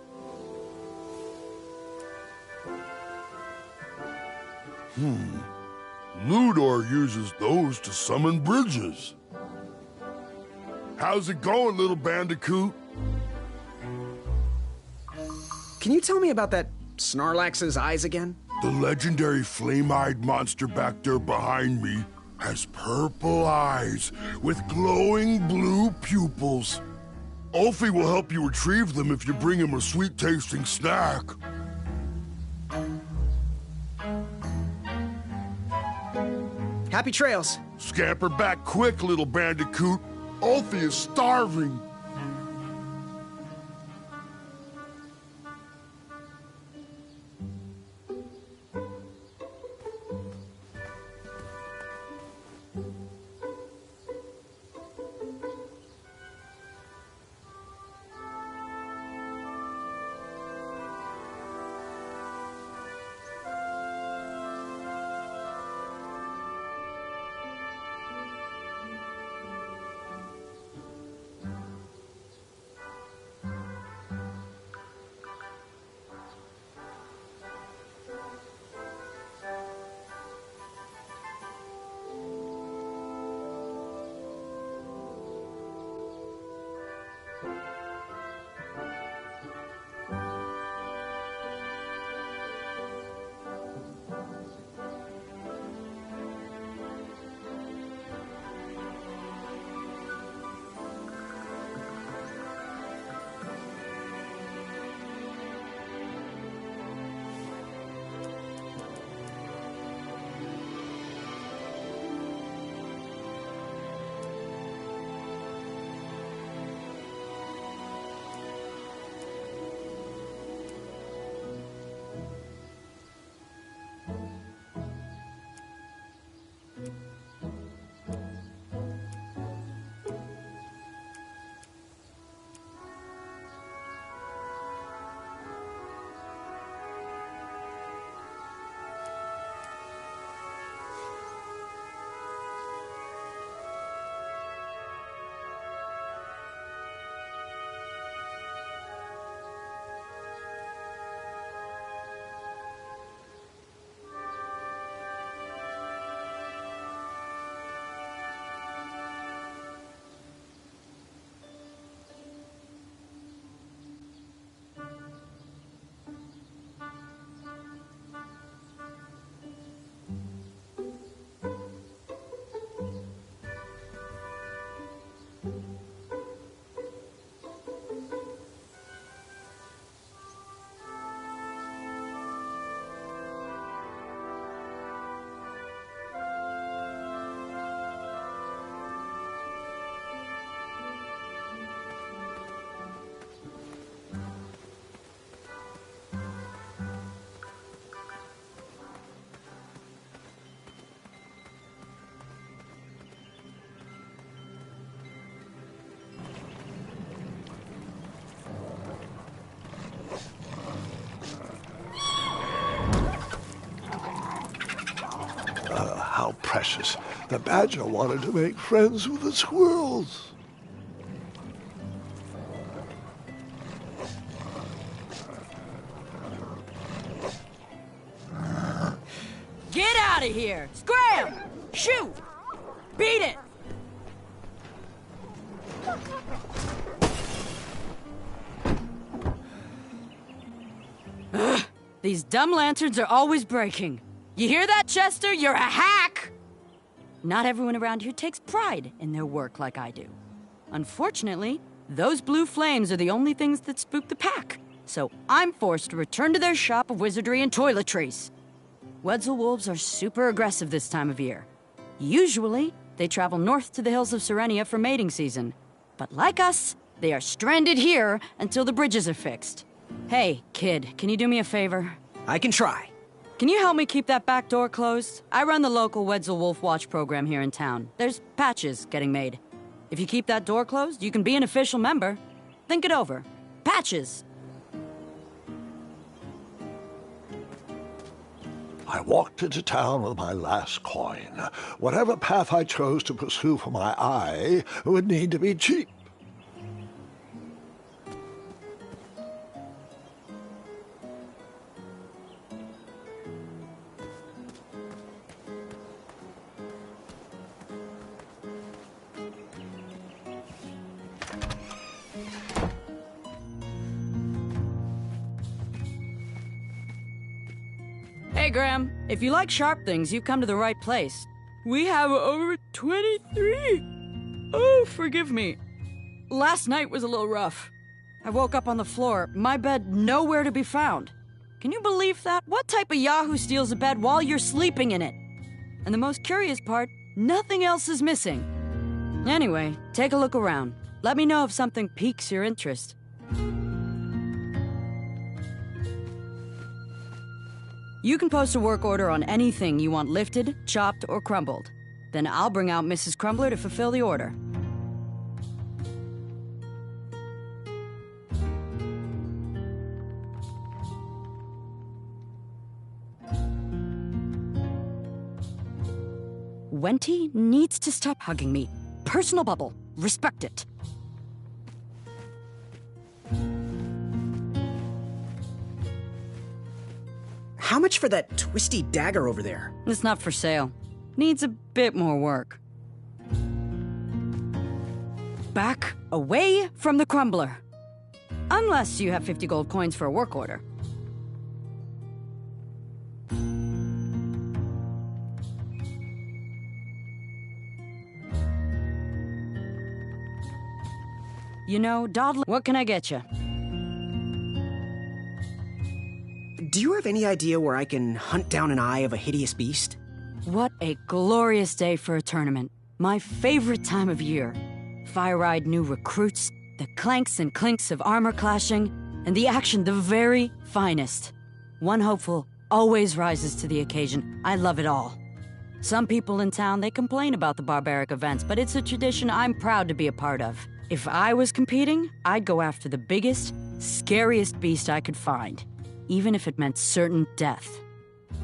Ludor uses those to summon bridges. How's it going, little bandicoot? Can you tell me about that Snarlax's eyes again? The legendary flame-eyed monster back there behind me has purple eyes with glowing blue pupils. Ulfie will help you retrieve them if you bring him a sweet-tasting snack. Happy trails. Scamper back quick, little bandicoot. Ulfie is starving. how precious. The badger wanted to make friends with the squirrels. Get out of here! Scram! Shoot! Beat it! Ugh, these dumb lanterns are always breaking. You hear that, Chester? You're a hack! Not everyone around here takes pride in their work like I do. Unfortunately, those blue flames are the only things that spook the pack. So I'm forced to return to their shop of wizardry and toiletries. Wetzel wolves are super aggressive this time of year. Usually, they travel north to the hills of Serenia for mating season. But like us, they are stranded here until the bridges are fixed. Hey, kid, can you do me a favor? I can try. Can you help me keep that back door closed? I run the local Wetzel Wolf Watch program here in town. There's patches getting made. If you keep that door closed, you can be an official member. Think it over. Patches! I walked into town with my last coin. Whatever path I chose to pursue for my eye would need to be cheap. Hey, Graham, if you like sharp things, you've come to the right place. We have over 23. Oh, forgive me. Last night was a little rough. I woke up on the floor, my bed nowhere to be found. Can you believe that? What type of yahoo steals a bed while you're sleeping in it? And the most curious part, nothing else is missing. Anyway, take a look around. Let me know if something piques your interest. You can post a work order on anything you want lifted, chopped, or crumbled. Then I'll bring out Mrs. Crumbler to fulfill the order. Wenty needs to stop hugging me. Personal bubble. Respect it. How much for that twisty dagger over there? It's not for sale. Needs a bit more work. Back away from the crumbler. Unless you have 50 gold coins for a work order. You know, Dodley, what can I get you? Do you have any idea where I can hunt down an eye of a hideous beast? What a glorious day for a tournament. My favorite time of year. Fire-eyed new recruits, the clanks and clinks of armor clashing, and the action the very finest. One hopeful always rises to the occasion. I love it all. Some people in town, they complain about the barbaric events, but it's a tradition I'm proud to be a part of. If I was competing, I'd go after the biggest, scariest beast I could find, even if it meant certain death.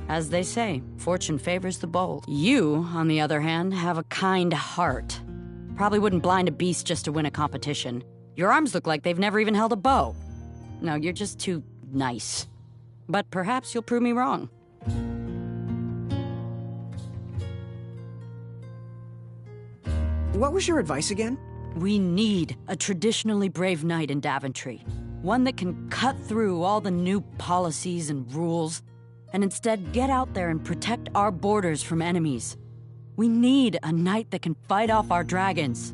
As they say, fortune favors the bold. You, on the other hand, have a kind heart. Probably wouldn't blind a beast just to win a competition. Your arms look like they've never even held a bow. No, you're just too nice. But perhaps you'll prove me wrong. What was your advice again? We need a traditionally brave knight in Daventry. One that can cut through all the new policies and rules, and instead get out there and protect our borders from enemies. We need a knight that can fight off our dragons.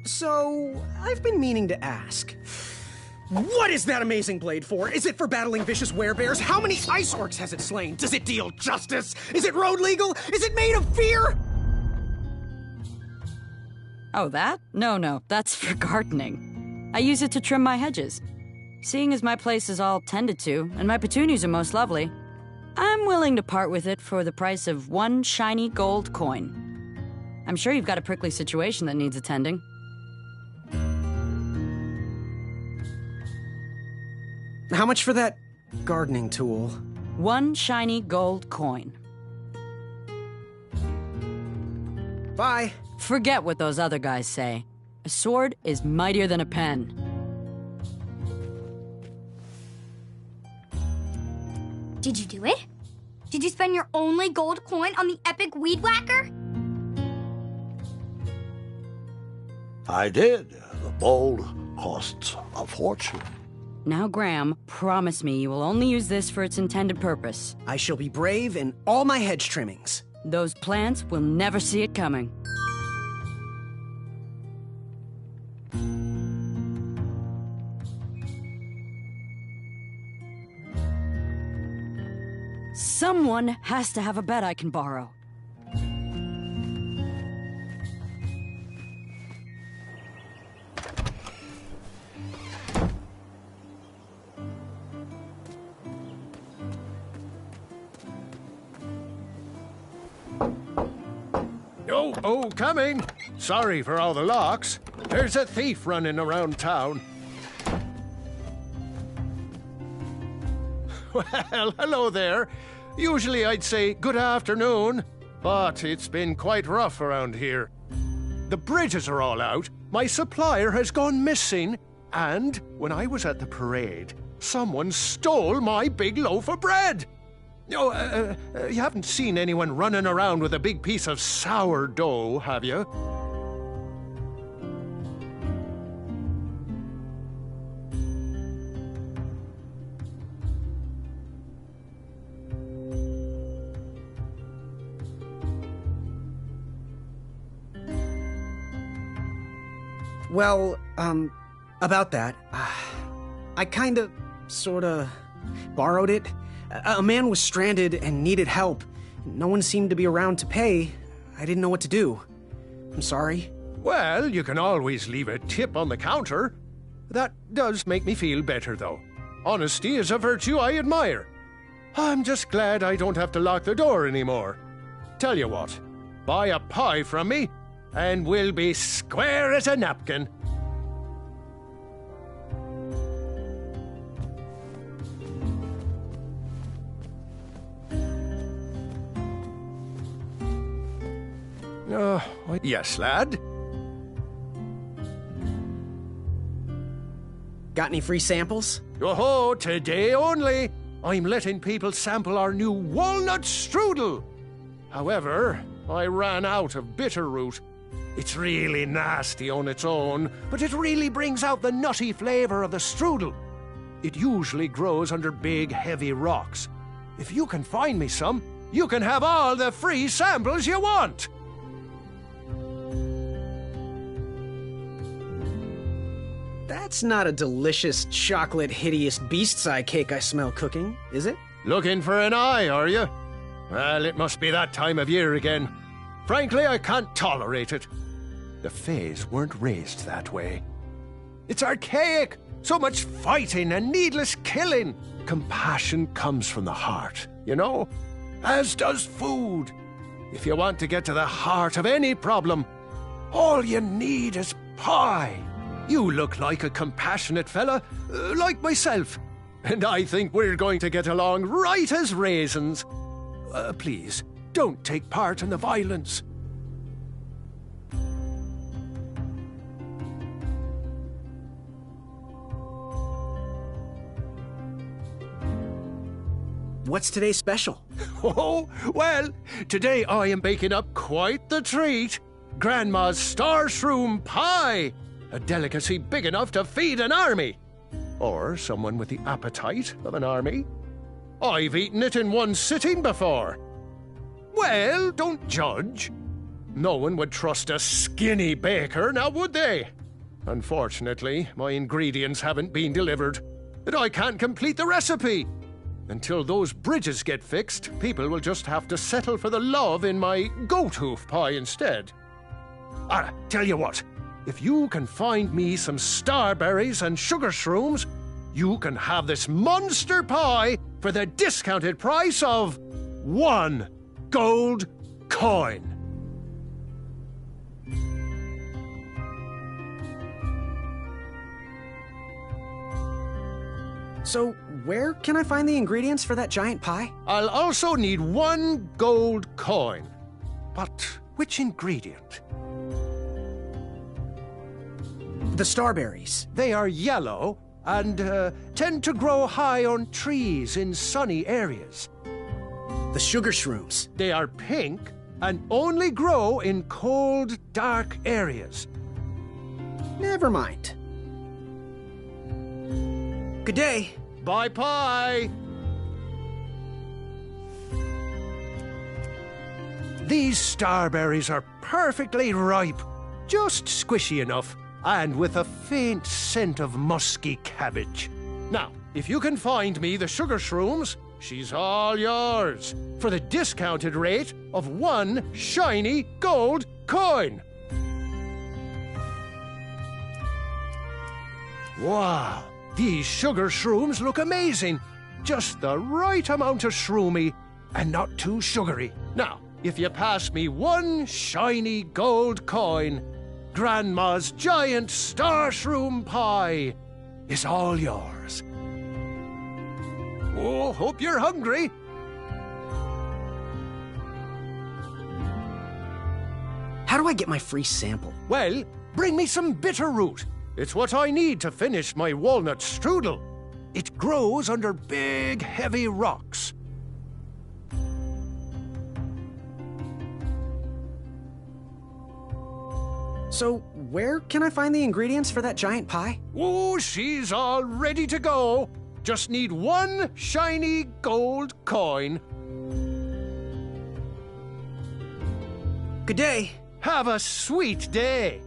So, I've been meaning to ask. What is that amazing blade for? Is it for battling vicious werebears? How many ice orcs has it slain? Does it deal justice? Is it road legal? Is it made of fear? Oh, that? No, that's for gardening. I use it to trim my hedges. Seeing as my place is all tended to, and my petunias are most lovely, I'm willing to part with it for the price of 1 shiny gold coin. I'm sure you've got a prickly situation that needs attending. How much for that gardening tool? 1 shiny gold coin. Bye. Forget what those other guys say. A sword is mightier than a pen. Did you do it? Did you spend your only gold coin on the epic weed whacker? I did. The bowl costs a fortune. Now, Graham, promise me you will only use this for its intended purpose. I shall be brave in all my hedge trimmings. Those plants will never see it coming. Someone has to have a bed I can borrow. Oh, coming! Sorry for all the locks. There's a thief running around town. Well, hello there. Usually I'd say good afternoon, but it's been quite rough around here. The bridges are all out, my supplier has gone missing, and when I was at the parade, someone stole my big loaf of bread. Oh, you haven't seen anyone running around with a big piece of sourdough, have you? Well, about that, I kinda, sorta, borrowed it. A man was stranded and needed help. No one seemed to be around to pay. I didn't know what to do. I'm sorry. Well, you can always leave a tip on the counter. That does make me feel better, though. Honesty is a virtue I admire. I'm just glad I don't have to lock the door anymore. Tell you what, buy a pie from me, and we'll be square as a napkin. Yes, lad? Got any free samples? Oh, today only. I'm letting people sample our new walnut strudel. However, I ran out of bitter root. It's really nasty on its own, but it really brings out the nutty flavor of the strudel. It usually grows under big, heavy rocks. If you can find me some, you can have all the free samples you want. That's not a delicious, chocolate, hideous beast's eye cake I smell cooking, is it? Looking for an eye, are you? Well, it must be that time of year again. Frankly, I can't tolerate it. The Fays weren't raised that way. It's archaic. So much fighting and needless killing. Compassion comes from the heart, you know? As does food. If you want to get to the heart of any problem, all you need is pie. You look like a compassionate fella, like myself. And I think we're going to get along right as raisins. Please, don't take part in the violence. What's today's special? Oh, well, today I am baking up quite the treat. Grandma's star shroom pie. A delicacy big enough to feed an army. Or someone with the appetite of an army. I've eaten it in one sitting before. Well, don't judge. No one would trust a skinny baker, now would they? Unfortunately, my ingredients haven't been delivered, and I can't complete the recipe. Until those bridges get fixed, people will just have to settle for the love in my goat hoof pie instead. Tell you what, if you can find me some starberries and sugar shrooms, you can have this monster pie for the discounted price of 1 gold coin. So, where can I find the ingredients for that giant pie? I'll also need 1 gold coin. But which ingredient? The starberries. They are yellow and tend to grow high on trees in sunny areas. The sugar shrooms. They are pink and only grow in cold, dark areas. Never mind. Good day. Bye pie! These starberries are perfectly ripe, just squishy enough, and with a faint scent of musky cabbage. Now, if you can find me the sugar shrooms, she's all yours, for the discounted rate of 1 shiny gold coin. Wow, these sugar shrooms look amazing. Just the right amount of shroomy and not too sugary. Now, if you pass me 1 shiny gold coin, Grandma's giant star shroom pie is all yours. Oh, hope you're hungry. How do I get my free sample? Well, bring me some bitter root. It's what I need to finish my walnut strudel. It grows under big, heavy rocks. So, where can I find the ingredients for that giant pie? Oh, she's all ready to go. Just need 1 shiny gold coin. Good day. Have a sweet day.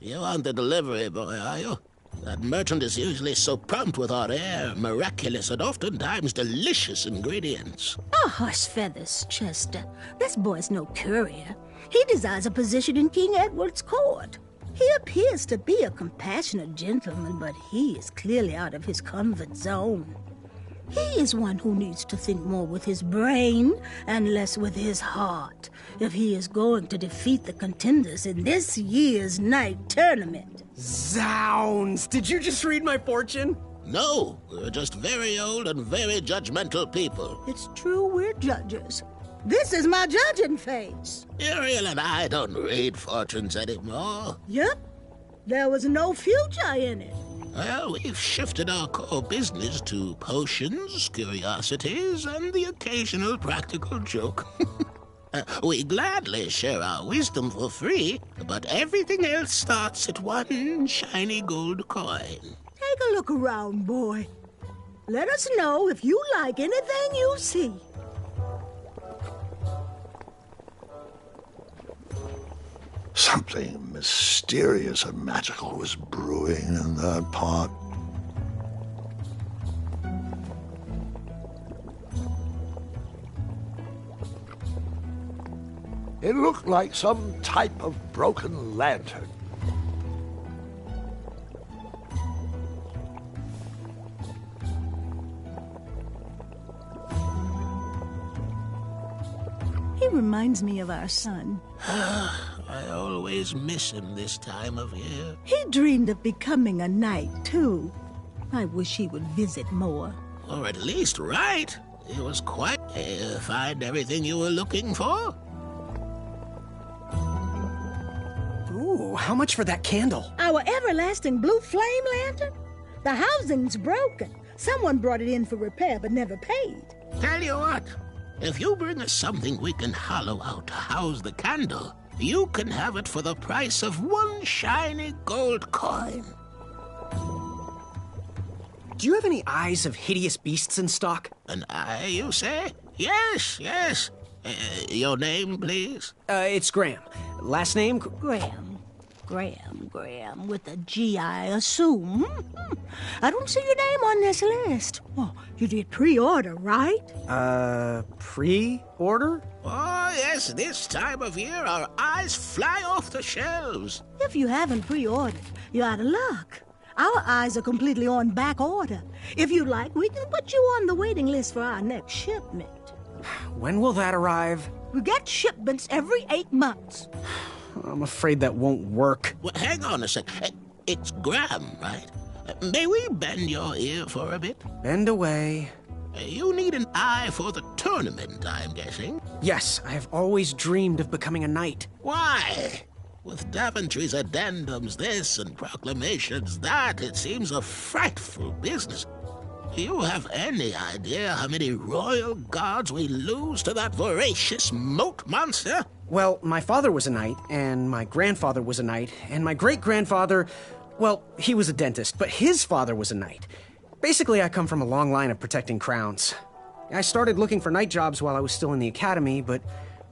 You aren't the delivery boy, are you? That merchant is usually so prompt with our rare, miraculous, and oftentimes delicious ingredients. Oh, hush feathers, Chester. This boy's no courier. He desires a position in King Edward's court. He appears to be a compassionate gentleman, but he is clearly out of his comfort zone. He is one who needs to think more with his brain and less with his heart if he is going to defeat the contenders in this year's night tournament. Zounds! Did you just read my fortune? No, we're just very old and very judgmental people. It's true we're judges. This is my judging face. Ariel and I don't read fortunes anymore. Yep. There was no future in it. Well, we've shifted our core business to potions, curiosities, and the occasional practical joke. We gladly share our wisdom for free, but everything else starts at 1 shiny gold coin. Take a look around, boy. Let us know if you like anything you see. Something mysterious and magical was brewing in that pot. It looked like some type of broken lantern. He reminds me of our son. I always miss him this time of year. He dreamed of becoming a knight, too. I wish he would visit more. Or at least write. It was quite... find everything you were looking for? Ooh, how much for that candle? Our everlasting blue flame lantern? The housing's broken. Someone brought it in for repair but never paid. Tell you what, if you bring us something we can hollow out to house the candle, you can have it for the price of 1 shiny gold coin. Do you have any eyes of hideous beasts in stock? An eye, you say? Yes, yes. Your name, please? It's Graham. Last name? Graham. Graham, with a G, I assume. I don't see your name on this list. Well, you did pre-order, right? Pre-order? Oh, yes, this time of year our eyes fly off the shelves. If you haven't pre-ordered, you're out of luck. Our eyes are completely on back order. If you like, we can put you on the waiting list for our next shipment. When will that arrive? We get shipments every 8 months. I'm afraid that won't work. Well, hang on a sec. It's Graham, right? May we bend your ear for a bit? Bend away. You need an eye for the tournament, I'm guessing. Yes, I have always dreamed of becoming a knight. Why? With Daventry's addendums this and proclamations that, it seems a frightful business. Do you have any idea how many royal guards we lose to that voracious moat monster? Well, my father was a knight, and my grandfather was a knight, and my great-grandfather, well, he was a dentist, but his father was a knight. Basically, I come from a long line of protecting crowns. I started looking for knight jobs while I was still in the academy, but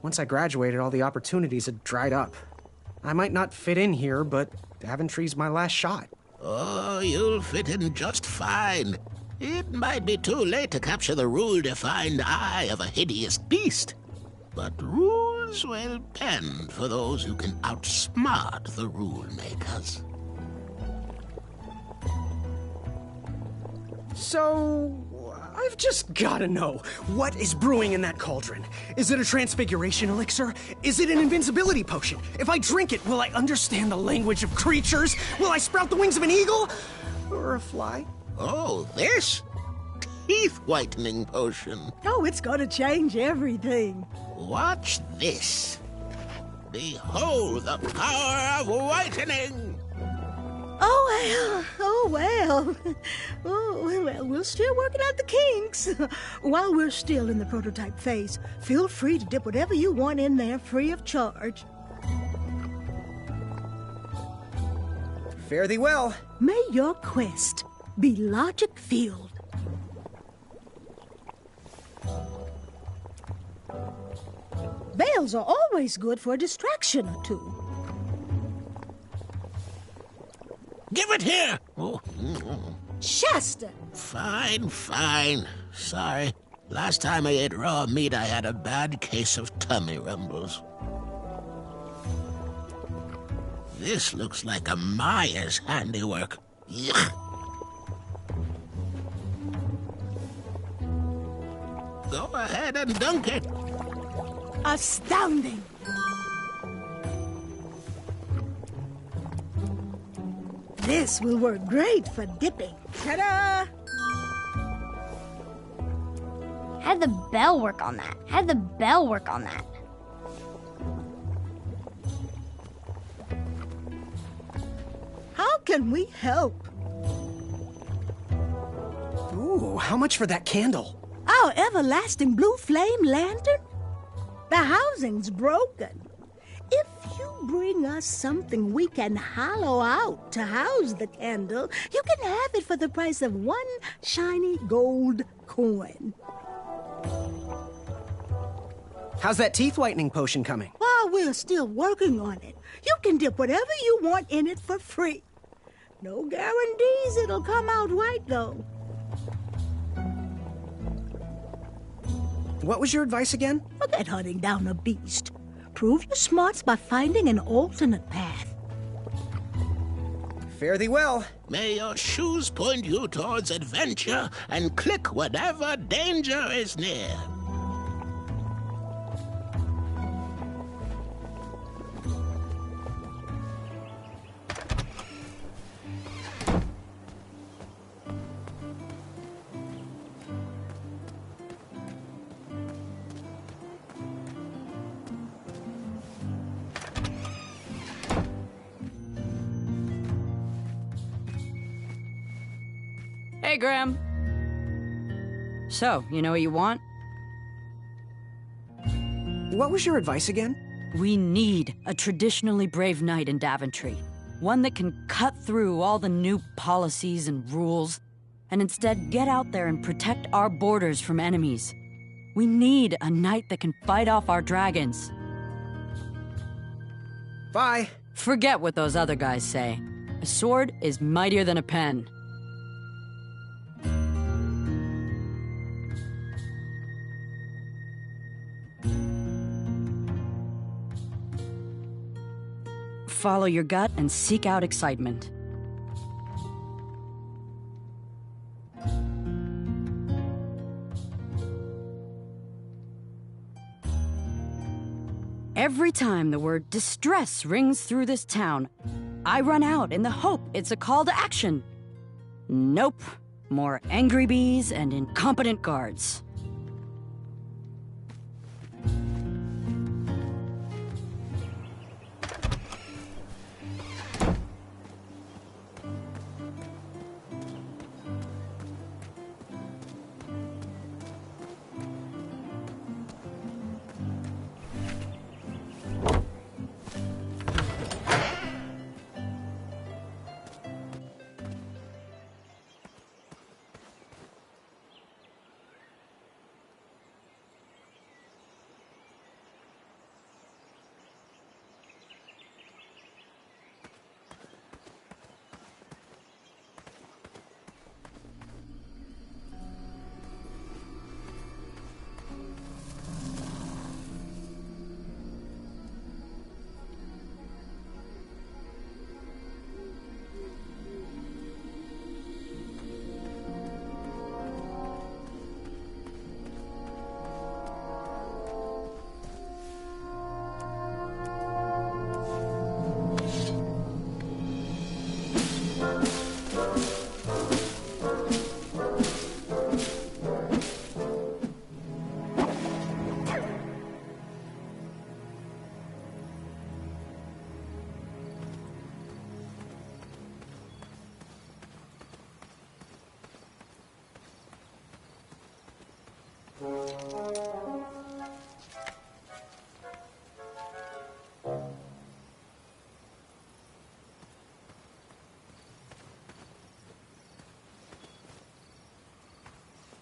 once I graduated, all the opportunities had dried up. I might not fit in here, but Daventry's my last shot. Oh, you'll fit in just fine. It might be too late to capture the rule-defined eye of a hideous beast, but rules will bend for those who can outsmart the rule-makers. So, I've just gotta know, what is brewing in that cauldron? Is it a transfiguration elixir? Is it an invincibility potion? If I drink it, will I understand the language of creatures? Will I sprout the wings of an eagle? Or a fly? Oh, this? Teeth-whitening potion. Oh, it's gonna change everything. Watch this. Behold the power of whitening! Oh, well. We're still working out the kinks. While we're still in the prototype phase, feel free to dip whatever you want in there free of charge. Fare thee well. May your quest be logic-filled. Bells are always good for a distraction or two. Give it here! Oh. Shasta! Fine. Sorry. Last time I ate raw meat, I had a bad case of tummy rumbles. This looks like a Maya's handiwork. Yuck. Go ahead and dunk it. Astounding! This will work great for dipping. Ta-da! How did the bell work on that? How can we help? Ooh, how much for that candle? Our everlasting blue flame lantern? The housing's broken. If you bring us something we can hollow out to house the candle, you can have it for the price of one shiny gold coin. How's that teeth whitening potion coming? While we're still working on it, you can dip whatever you want in it for free. No guarantees it'll come out right, though. What was your advice again? Forget hunting down a beast. Prove your smarts by finding an alternate path. Fare thee well. May your shoes point you towards adventure and click whatever danger is near. Hey, Graham. So, you know what you want? What was your advice again? We need a traditionally brave knight in Daventry. One that can cut through all the new policies and rules, and instead get out there and protect our borders from enemies. We need a knight that can fight off our dragons. Bye. Forget what those other guys say. A sword is mightier than a pen. Follow your gut and seek out excitement. Every time the word distress rings through this town, I run out in the hope it's a call to action. Nope. More angry bees and incompetent guards.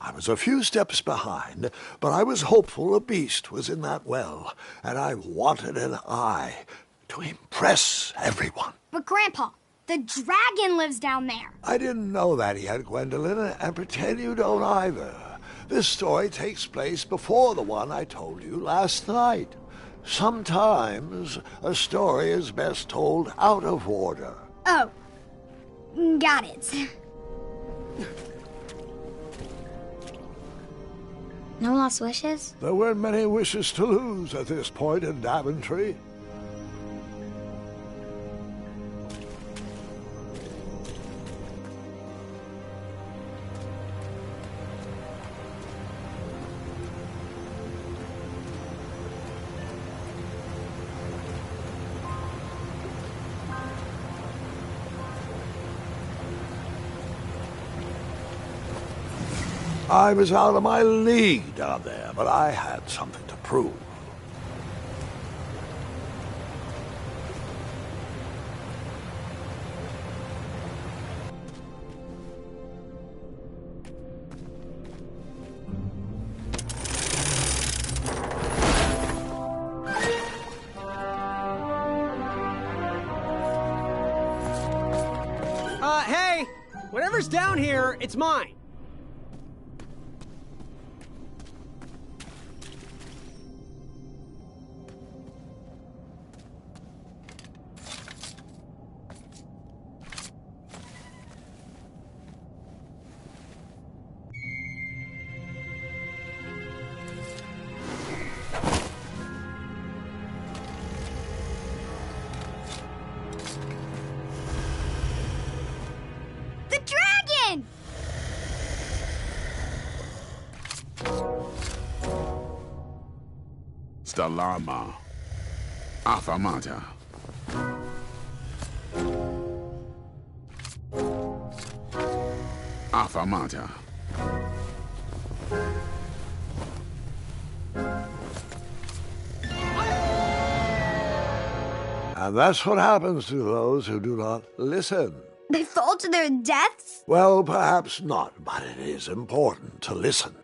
I was a few steps behind, but I was hopeful a beast was in that well, and I wanted an eye to impress everyone. But Grandpa, the dragon lives down there. I didn't know that yet, Gwendolyn, and pretend you don't either. This story takes place before the one I told you last night. Sometimes a story is best told out of order. Oh, got it. No lost wishes? There weren't many wishes to lose at this point in Daventry. I was out of my league down there, but I had something to prove. Hey! Whatever's down here, it's mine. Stalama. Afamata. Afamata. And that's what happens to those who do not listen. They fall to their deaths? Well, perhaps not, but it is important to listen.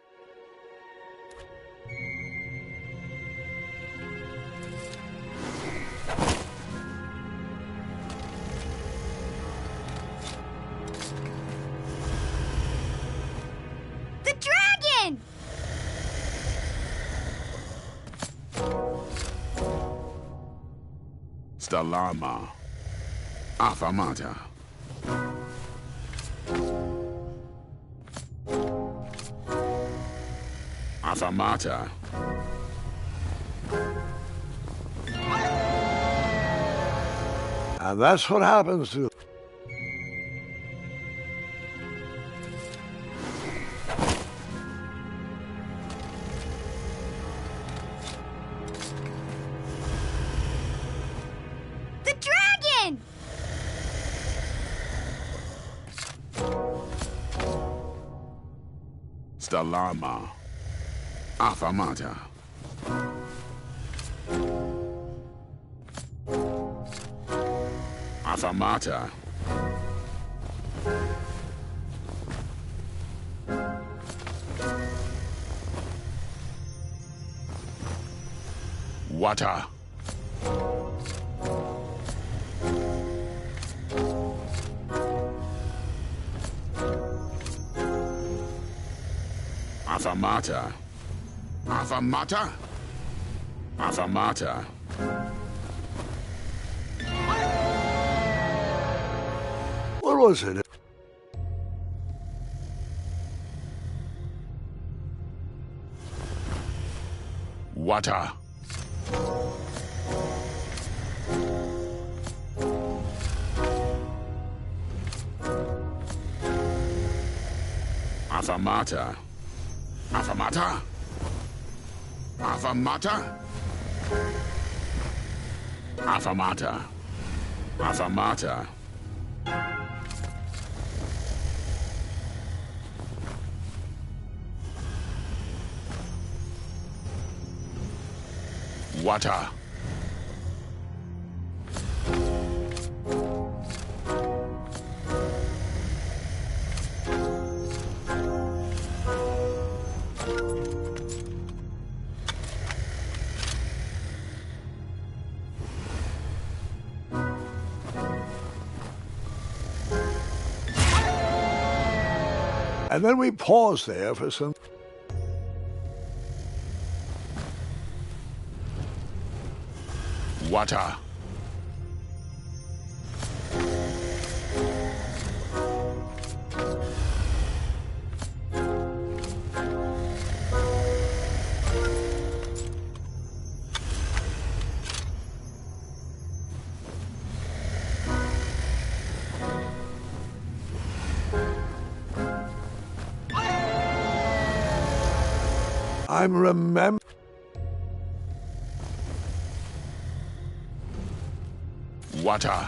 Stellarma. Affamata. Affamata. And that's what happens to... The dragon! Stellarma. Affamata. Affamata. Water. Affamata. Affamata. Affamata. What was it? Water. Affamata. Affamata. Affamata. Affamata. Affamata. Water. And then we pause there for some... Water. I'm remembering... Water.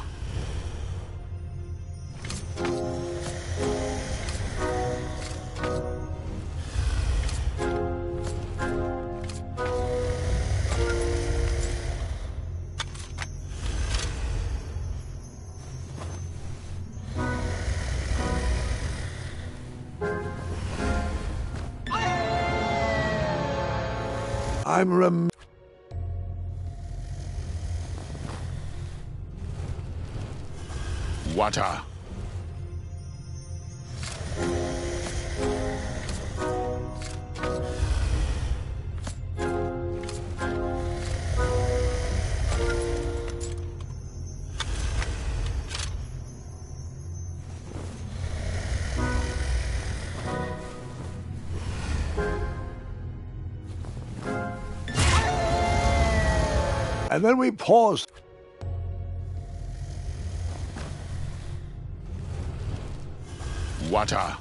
I'm Water. And then we paused. Water.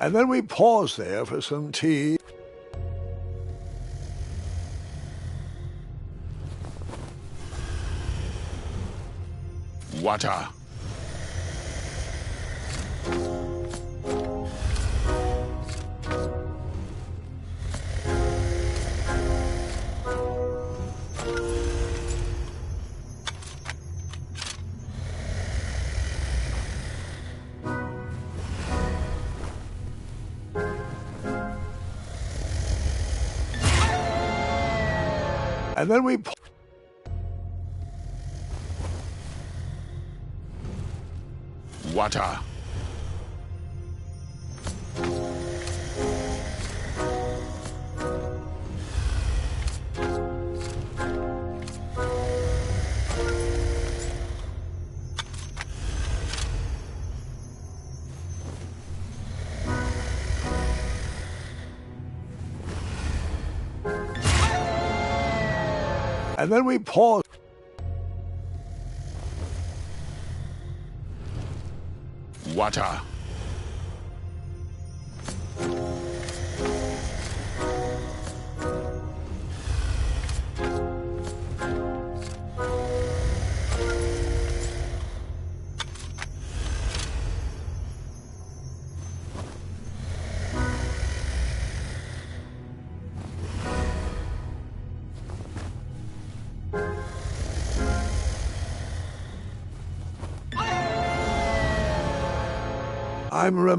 And then we paused there for some tea. Water. And then we... Water. And then we pause. Water. I'm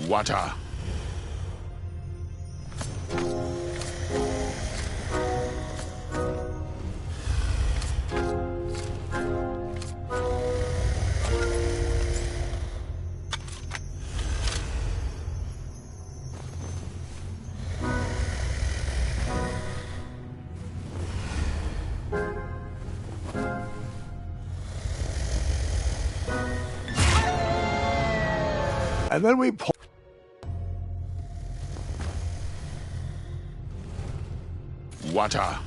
Water. And then we pause. Water.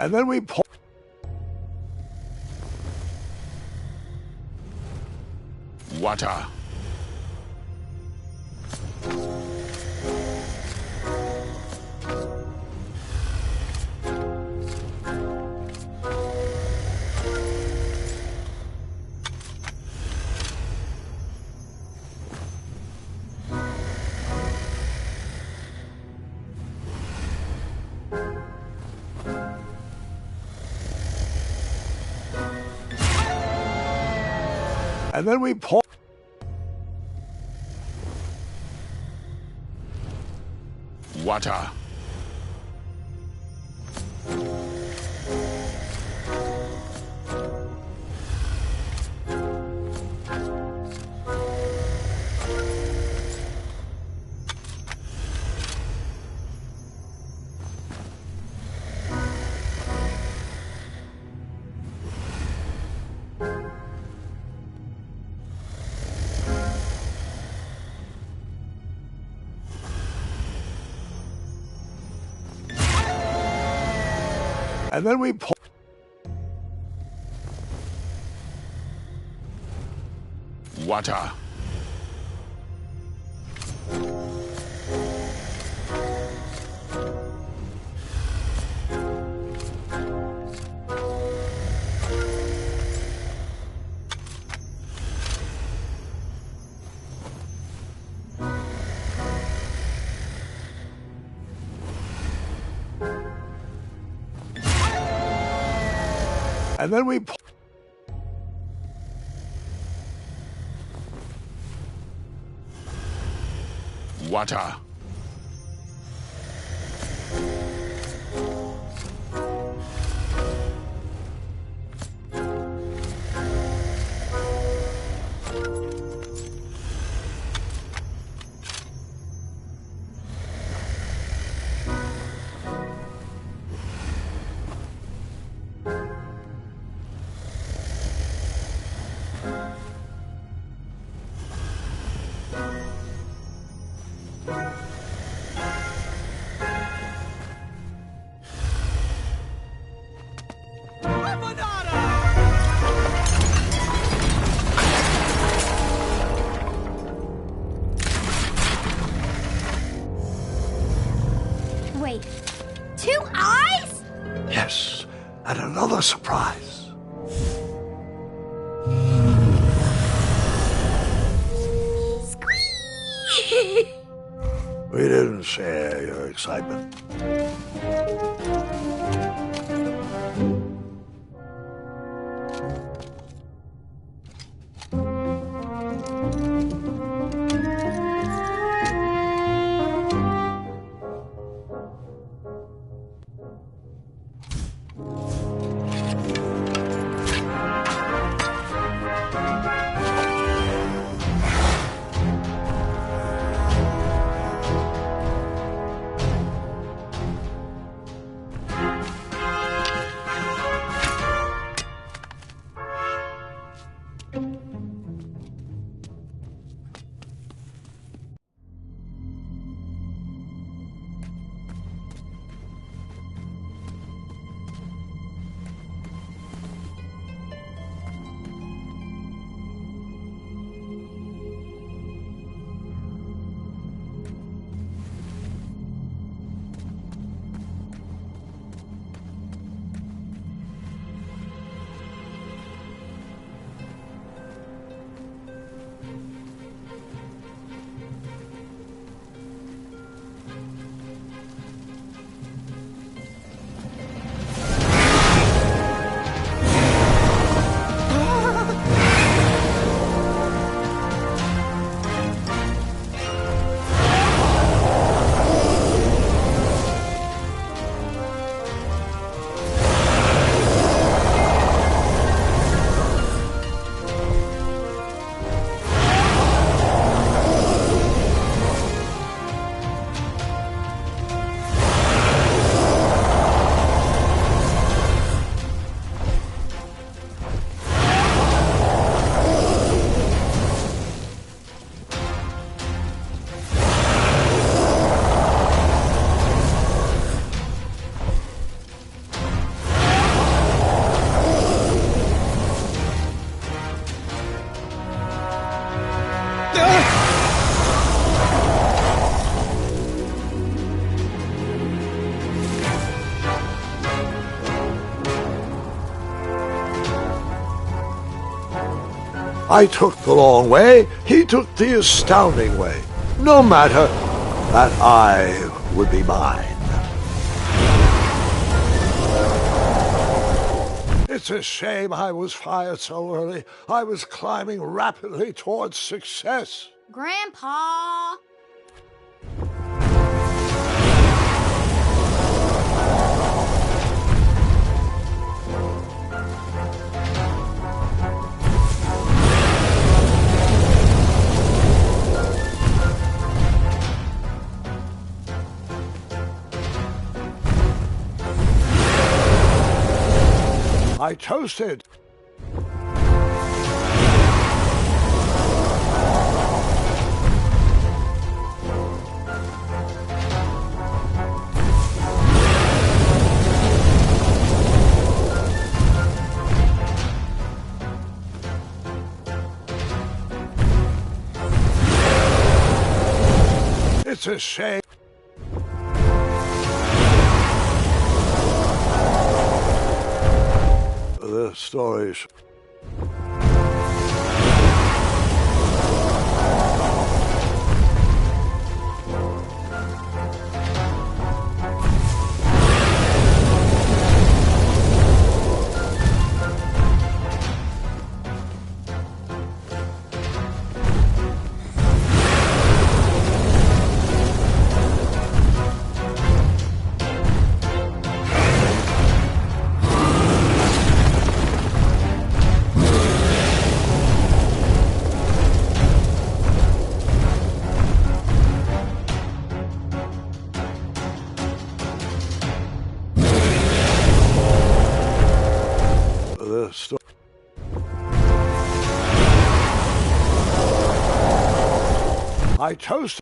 And then we pause. Water. And then we pause. Water. And then we pause. Water. And then we pause. Water. and another surprise. We didn't share your excitement. I took the long way, he took the astounding way. No matter, that eye would be mine. It's a shame I was fired so early. I was climbing rapidly towards success. Grandpa! I toasted. It's a shame. The stories. I toast.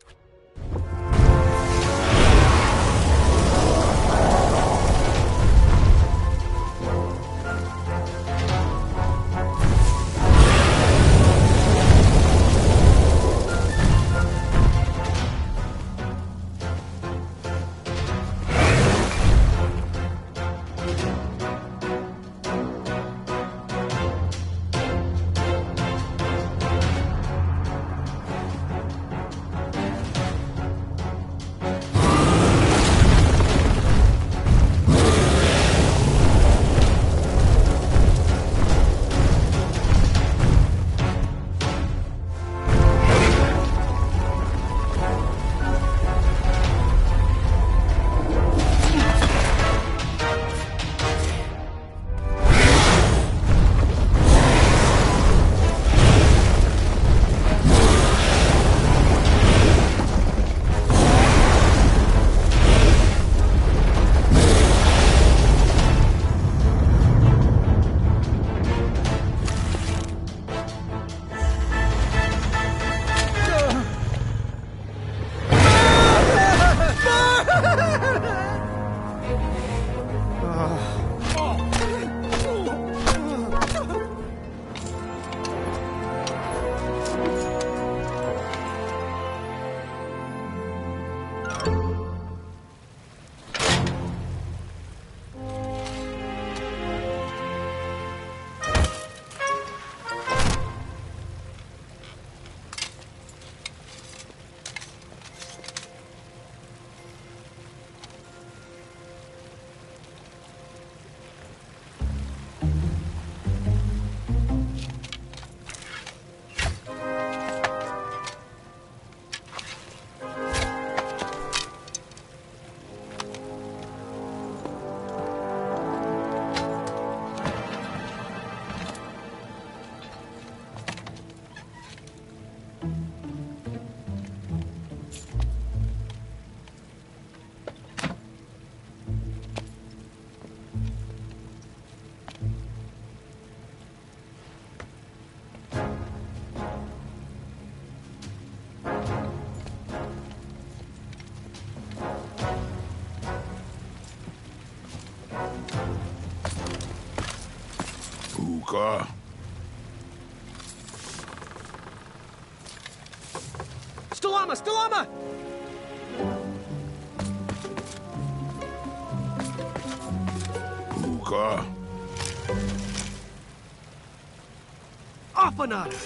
Puka. Stalama! Stalama! Puka. Afanada!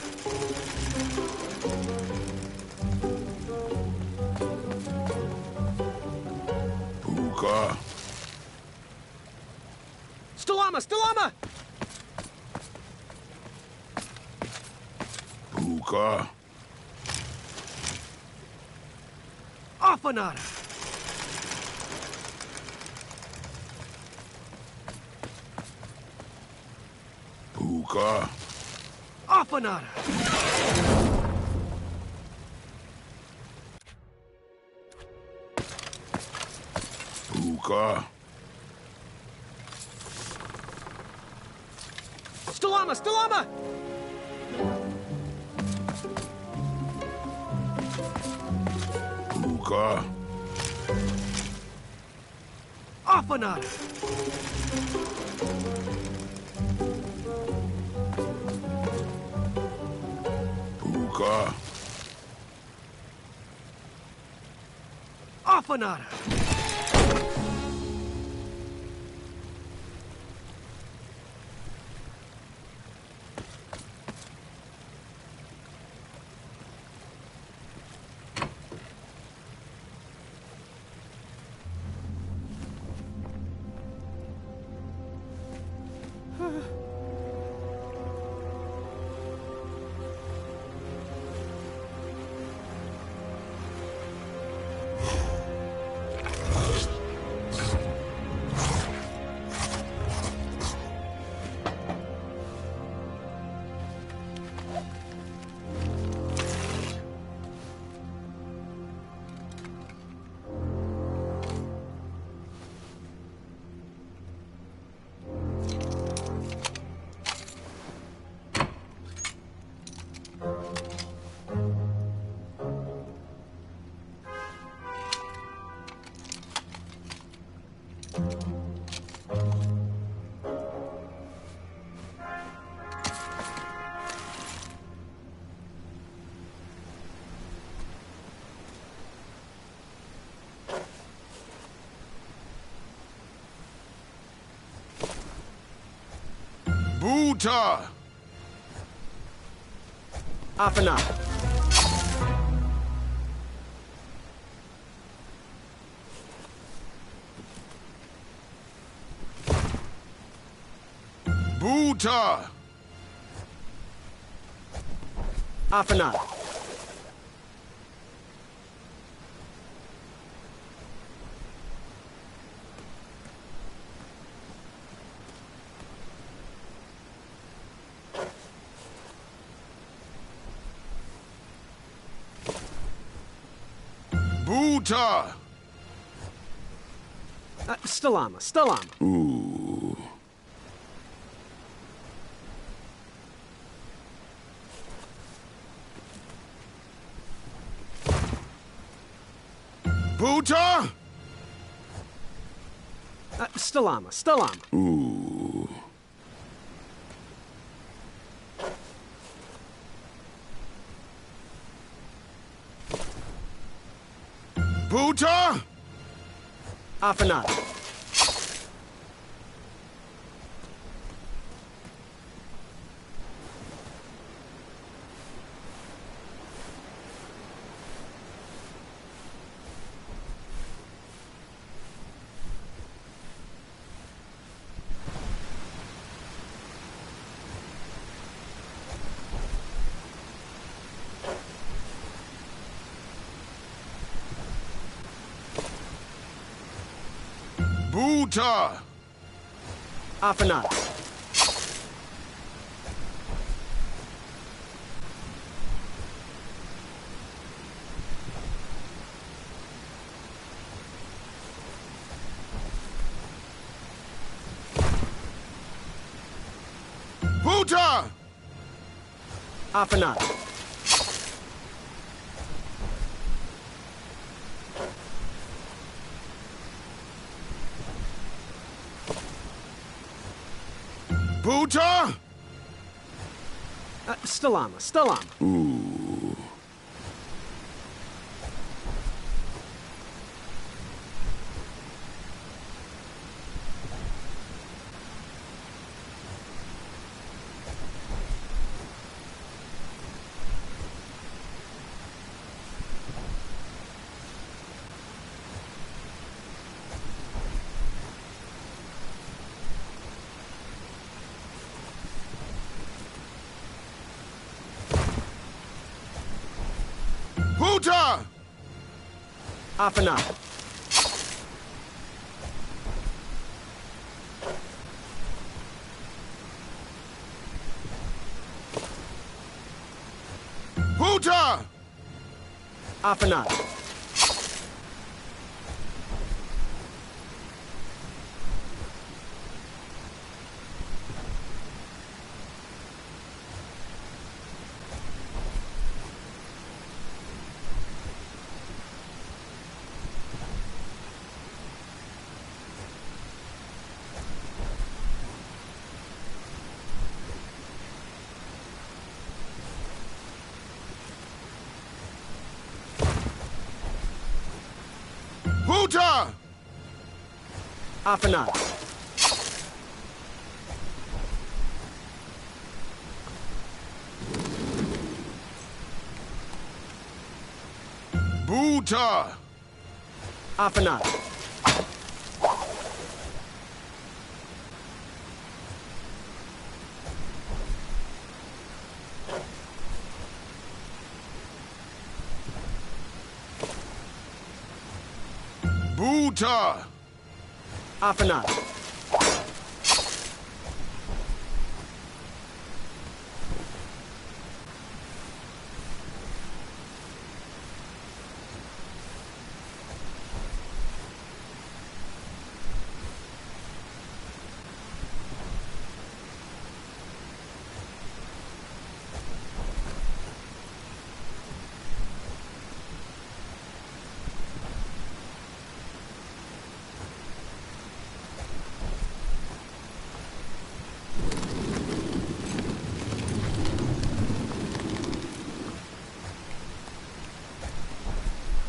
Puka. Stalama! Stalama! Puka. Afanada! Puka. Afanada! Puka. Stalama! Stalama! Puka. Afanada! Puka. Afanada! Buta. Afanada! Buta. Afanada! Buta. Stalama! Stalama! Ooh. Buta. Stalama! Stalama! Ooh. Buta. Afanada! Buta. Afanada! Buta. Afanada! Buta. Stalama. Ooh. Huta! Afana. Huta! Afana. Huta! Afana. Buta! Afana. Buta! Afana. Buta! Afana.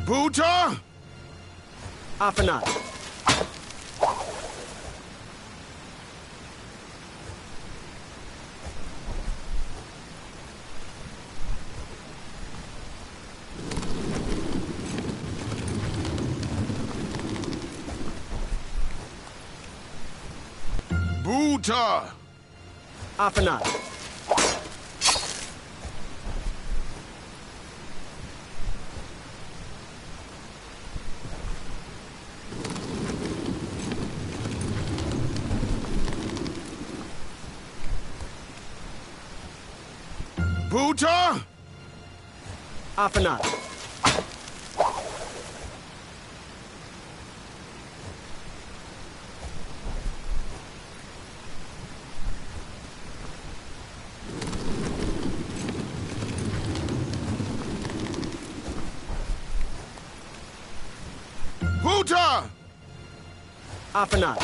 Buta! Afana. Buta! Afana. Huta! Afana.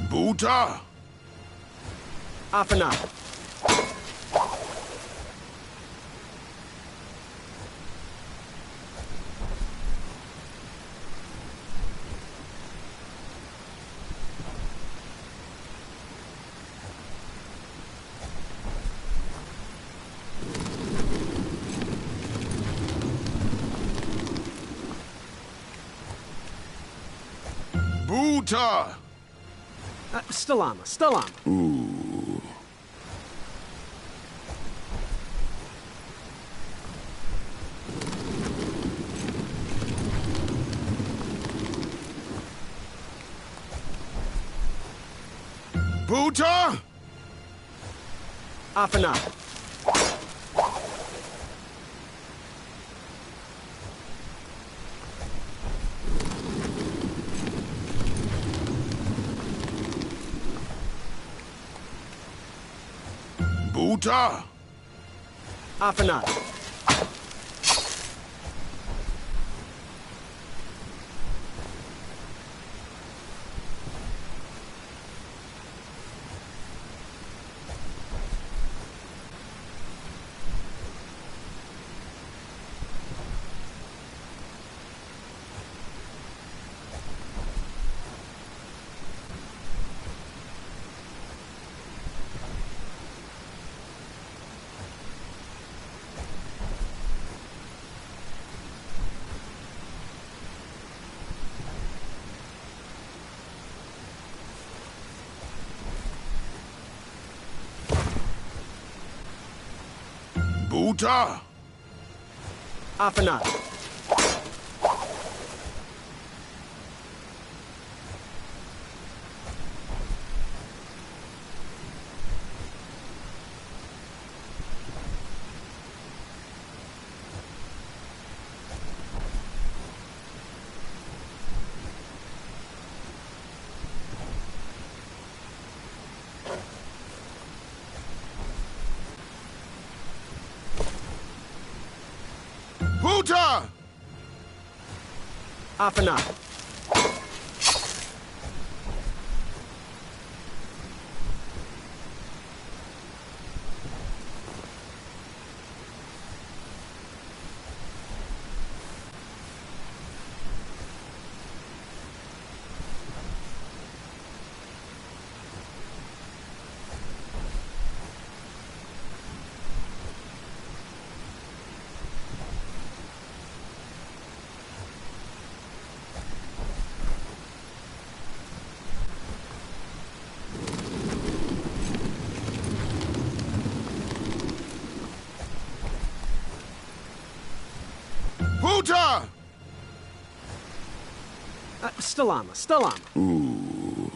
Buta! Afana. Buta! Stalama. Ooh. Buta! Off and up. Buta! Off and up. Buta! Off and up. Buta! Off and up. Buta! Stalama, Stalama. Ooh.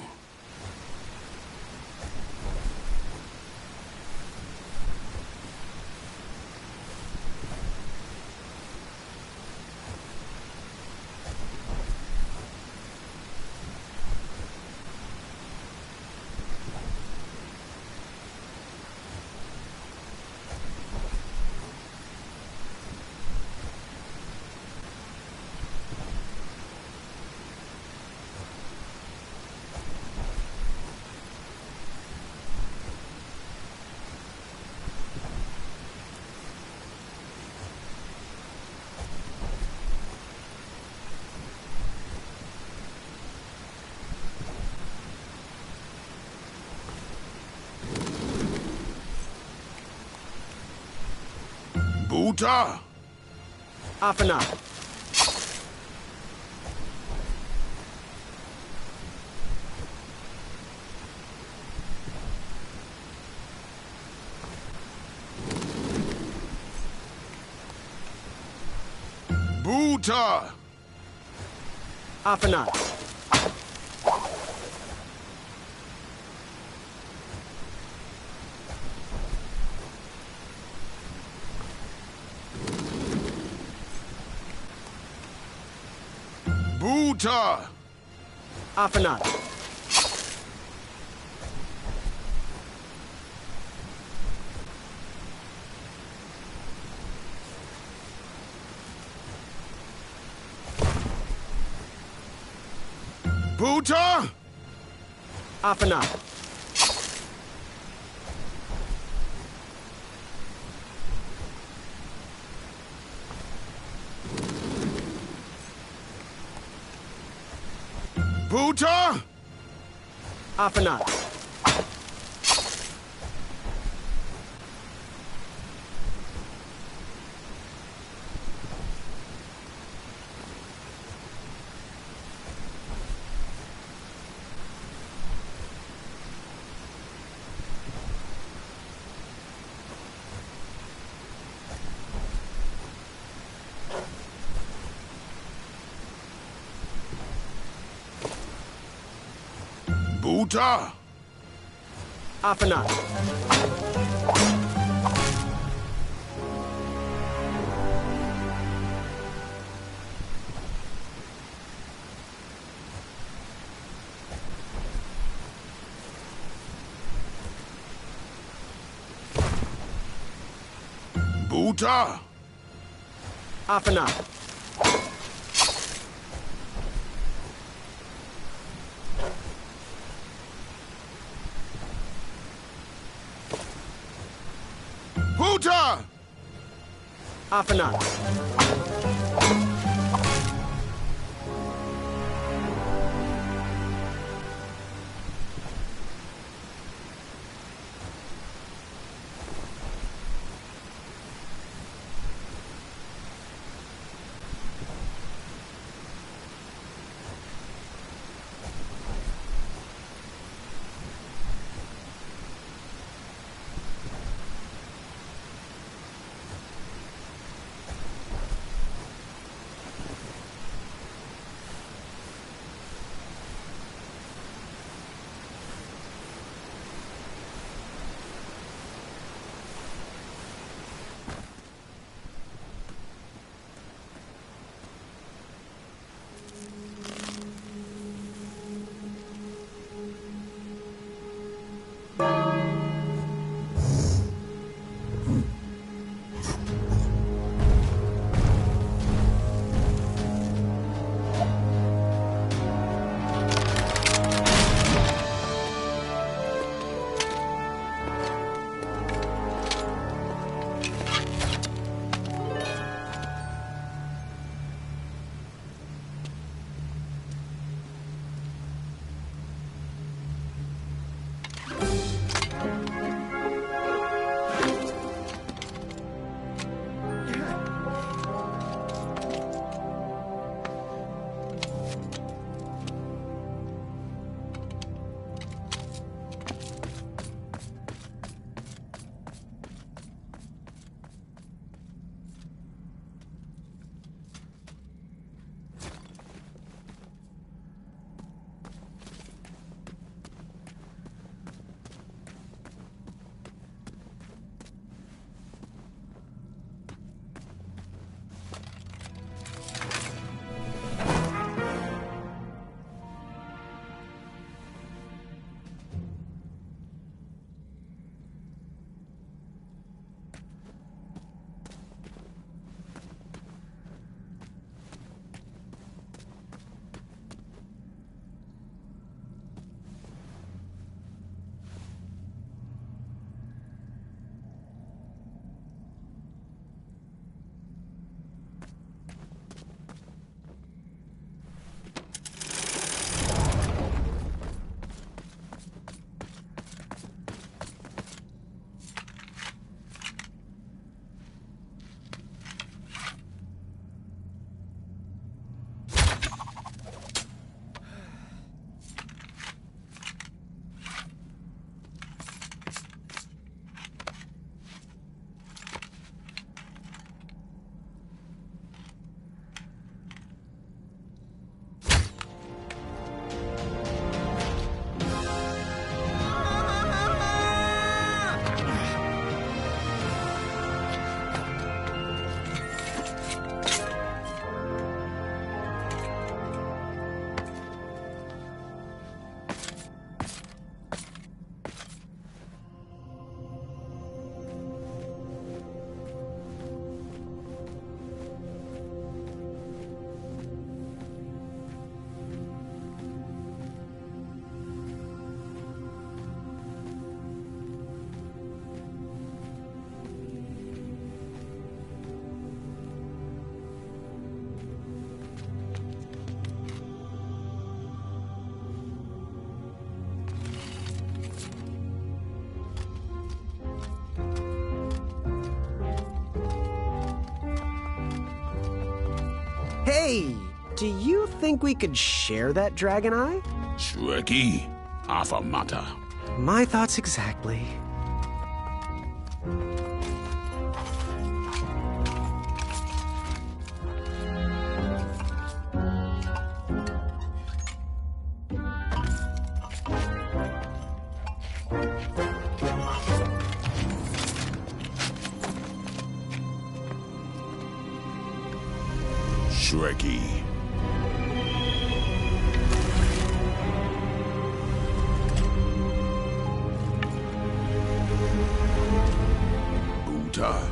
Buta! Off and up. Buta! Off and up. Buta! Off and up. Buta! Off and up. Buta! Off and up. Buta! Off and up. Buta! Off and up. Buta! Off and up. Hey, do you think we could share that dragon eye? Shreki, Afamata. My thoughts exactly. Shreki. Buta.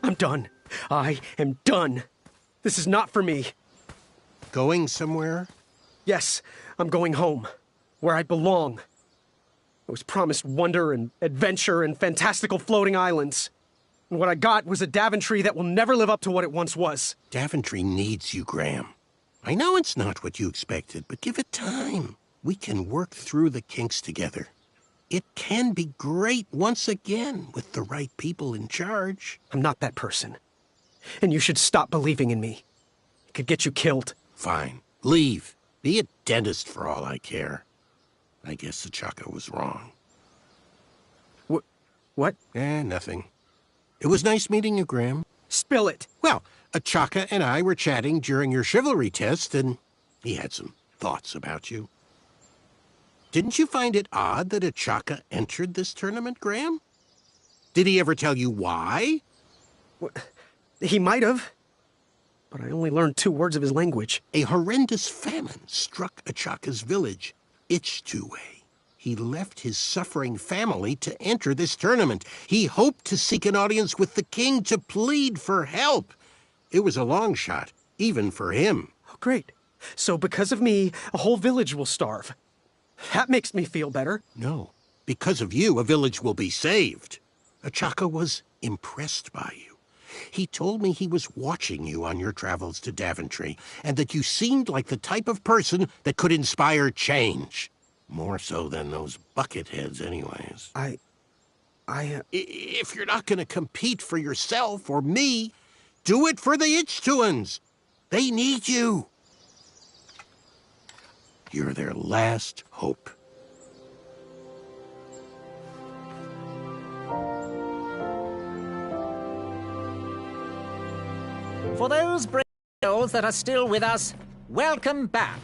I'm done. I am done. This is not for me. Going somewhere? Yes, I'm going home, where I belong. I was promised wonder and adventure and fantastical floating islands. And what I got was a Daventry that will never live up to what it once was. Daventry needs you, Graham. I know it's not what you expected, but give it time. We can work through the kinks together. It can be great once again with the right people in charge. I'm not that person. And you should stop believing in me. It could get you killed. Fine. Leave. Be a dentist for all I care. I guess the Chaka was wrong. What? Nothing. It was nice meeting you, Graham. Spill it. Well, Chaka and I were chatting during your chivalry test, and he had some thoughts about you. Didn't you find it odd that a Chaka entered this tournament, Graham? Did he ever tell you why? He might have. But I only learned 2 words of his language. A horrendous famine struck Achaka's village, Ichtuwe. He left his suffering family to enter this tournament. He hoped to seek an audience with the king to plead for help. It was a long shot, even for him. Oh, great. So because of me, a whole village will starve. That makes me feel better. No. Because of you, a village will be saved. Achaka was impressed by you. He told me he was watching you on your travels to Daventry, and that you seemed like the type of person that could inspire change. More so than those bucketheads, anyways. If you're not going to compete for yourself or me, do it for the Ichtuans. They need you. You're their last hope. For those brave souls that are still with us, welcome back.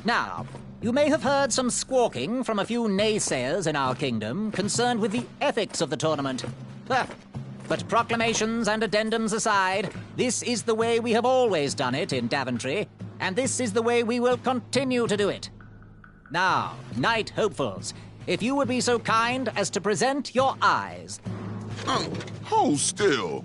Now, you may have heard some squawking from a few naysayers in our kingdom concerned with the ethics of the tournament. But proclamations and addendums aside, this is the way we have always done it in Daventry, and this is the way we will continue to do it. Now, Knight Hopefuls, if you would be so kind as to present your eyes. Hold still.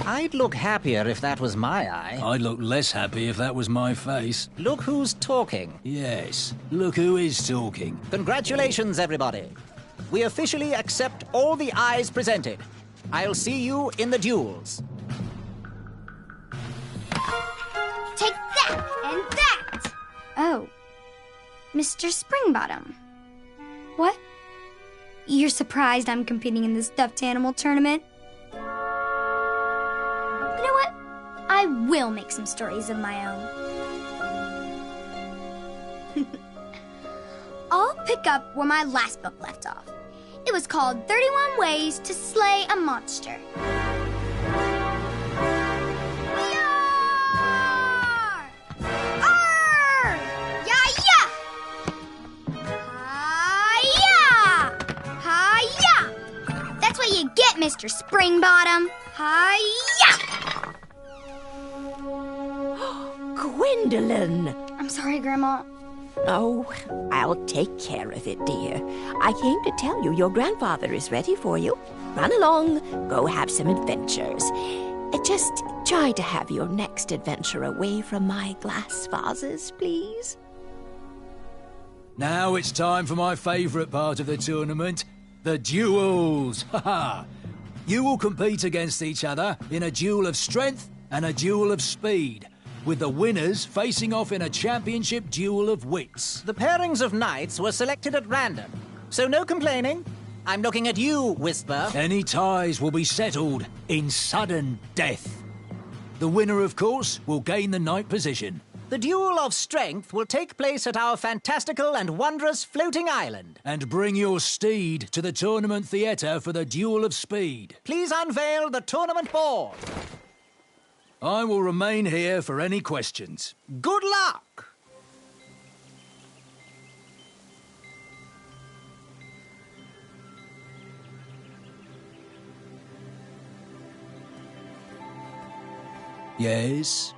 I'd look happier if that was my eye. I'd look less happy if that was my face. Look who's talking. Yes, look who is talking. Congratulations, everybody. We officially accept all the eyes presented. I'll see you in the duels. Take that and that! Oh. Mr. Springbottom. What? You're surprised I'm competing in the stuffed animal tournament? You know what? I will make some stories of my own. I'll pick up where my last book left off. It was called 31 Ways to Slay a Monster. Yar! Arr! Ya-ya! Hi-ya! Hi-ya! That's what you get, Mr. Springbottom. Hi-ya! Gwendolyn! I'm sorry, Grandma. Oh, I'll take care of it, dear. I came to tell you your grandfather is ready for you. Run along, go have some adventures. Just try to have your next adventure away from my glass vases, please. Now it's time for my favourite part of the tournament, the duels. Ha-ha! You will compete against each other in a duel of strength and a duel of speed, with the winners facing off in a championship duel of wits. The pairings of knights were selected at random, so no complaining. I'm looking at you, Whisper. Any ties will be settled in sudden death. The winner, of course, will gain the knight position. The duel of strength will take place at our fantastical and wondrous floating island. And bring your steed to the tournament theatre for the duel of speed. Please unveil the tournament board. I will remain here for any questions. Good luck! Yes?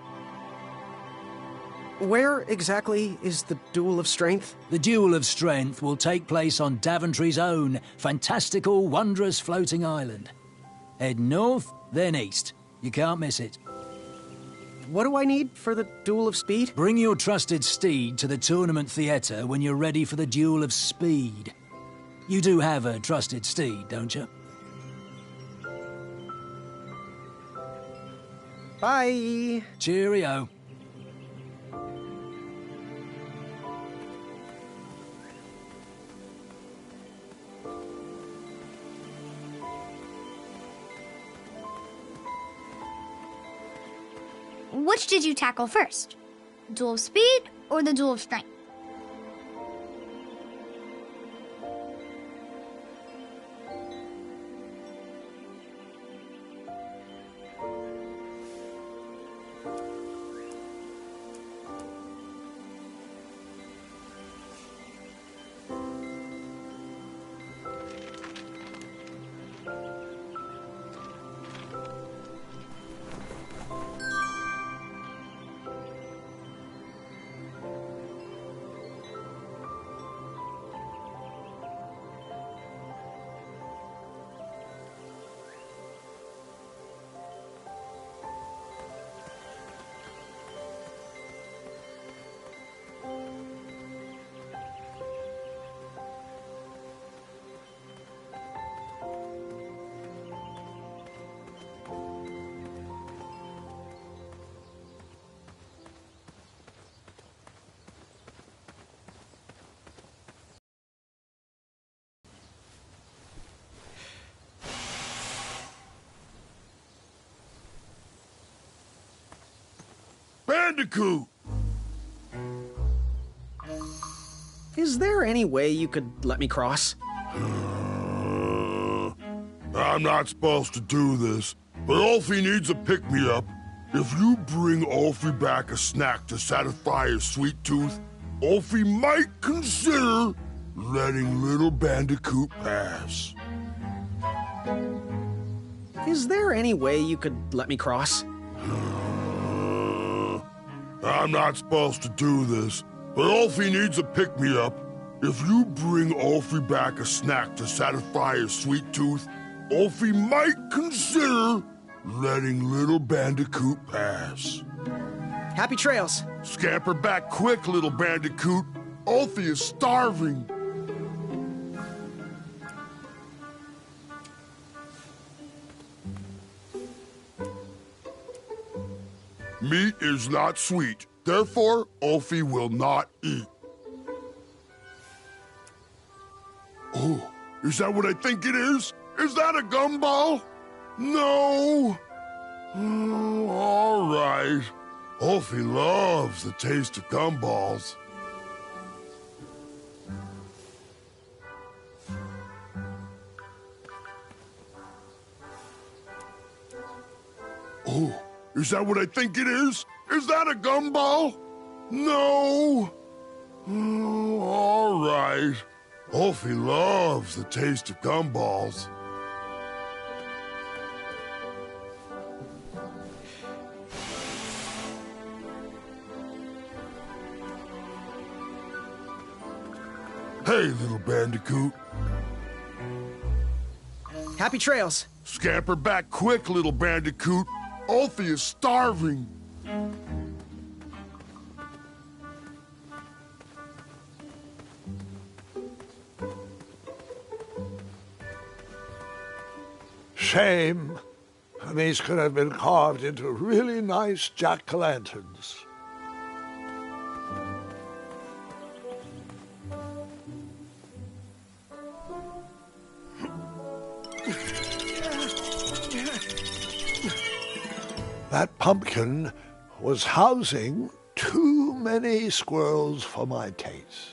Where exactly is the Duel of Strength? The Duel of Strength will take place on Daventry's own fantastical, wondrous floating island. Head north, then east. You can't miss it. What do I need for the Duel of Speed? Bring your trusted steed to the tournament theatre when you're ready for the Duel of Speed. You do have a trusted steed, don't you? Bye! Cheerio. Which did you tackle first? Duel of Speed or the Duel of Strength? Bandicoot! Is there any way you could let me cross? I'm not supposed to do this, but Ulfie needs a pick-me-up. If you bring Ulfie back a snack to satisfy his sweet tooth, Ulfie might consider letting little Bandicoot pass. Is there any way you could let me cross? I'm not supposed to do this, but Ulfie needs a pick-me-up. If you bring Ulfie back a snack to satisfy his sweet tooth, Ulfie might consider letting little Bandicoot pass. Happy trails. Scamper back quick, little Bandicoot. Ulfie is starving. Meat is not sweet. Therefore, Ulfie will not eat. Oh, is that what I think it is? Is that a gumball? No. Oh, all right. Ulfie loves the taste of gumballs. Oh, is that what I think it is? Is that a gumball? No. Oh, all right. Ulfie loves the taste of gumballs. Hey, little Bandicoot. Happy trails. Scamper back quick, little Bandicoot. Ulfie is starving. Shame. These could have been carved into really nice jack-o'-lanterns. That pumpkin was housing too many squirrels for my taste.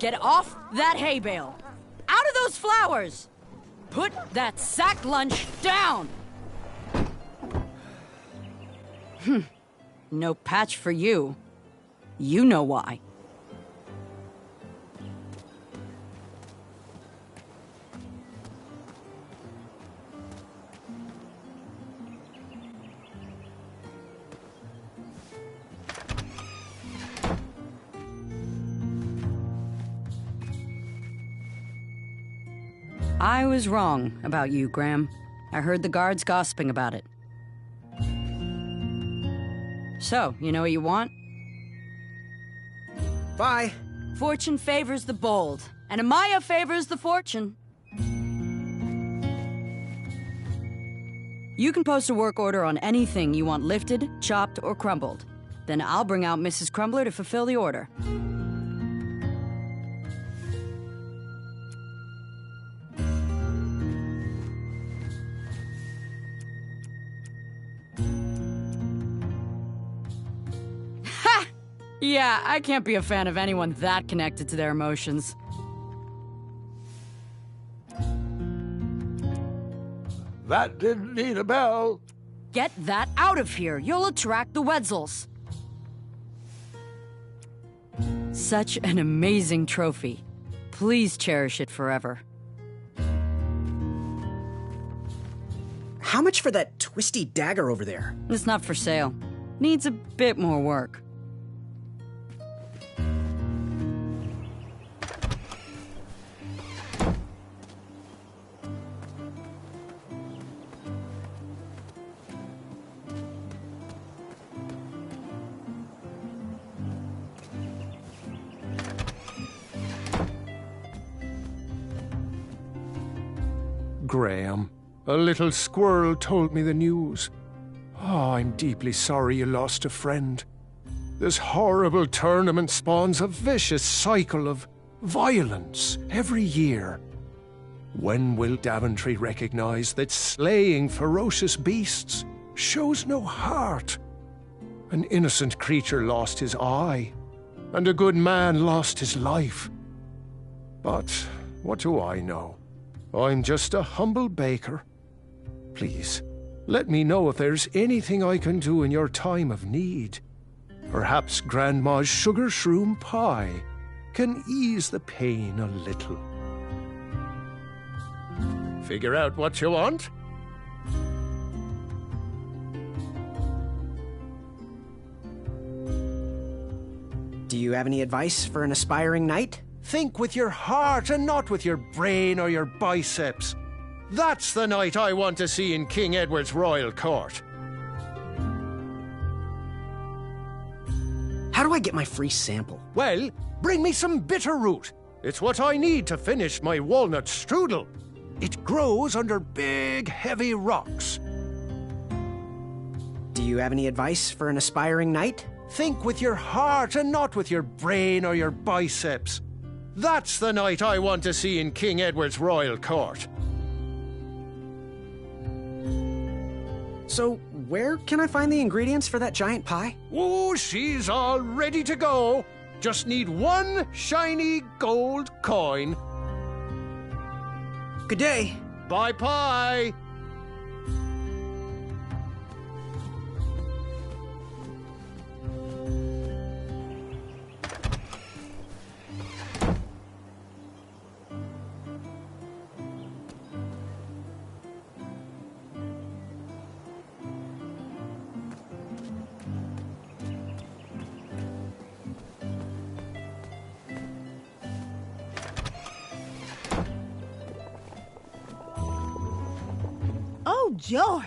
Get off that hay bale! Out of those flowers! Put that sack lunch down! No patch for you. You know why. I was wrong about you, Graham. I heard the guards gossiping about it. So, you know what you want? Bye. Fortune favors the bold, and Amaya favors the fortune. You can post a work order on anything you want lifted, chopped, or crumbled. Then I'll bring out Mrs. Crumbler to fulfill the order. Yeah, I can't be a fan of anyone that connected to their emotions. That didn't need a bell. Get that out of here. You'll attract the Wetzels. Such an amazing trophy. Please cherish it forever. How much for that twisty dagger over there? It's not for sale. Needs a bit more work. Graham, a little squirrel told me the news. Oh, I'm deeply sorry you lost a friend. This horrible tournament spawns a vicious cycle of violence every year. When will Daventry recognize that slaying ferocious beasts shows no heart? An innocent creature lost his eye, and a good man lost his life. But what do I know? I'm just a humble baker. Please, let me know if there's anything I can do in your time of need. Perhaps Grandma's sugar shroom pie can ease the pain a little. Figure out what you want? Do you have any advice for an aspiring knight? Think with your heart and not with your brain or your biceps. That's the knight I want to see in King Edward's royal court. How do I get my free sample? Well, bring me some bitter root. It's what I need to finish my walnut strudel. It grows under big, heavy rocks. Do you have any advice for an aspiring knight? Think with your heart and not with your brain or your biceps. That's the knight I want to see in King Edward's royal court. So, where can I find the ingredients for that giant pie? Oh, she's all ready to go. Just need one shiny gold coin. Good day. Bye pie. Oh, joy!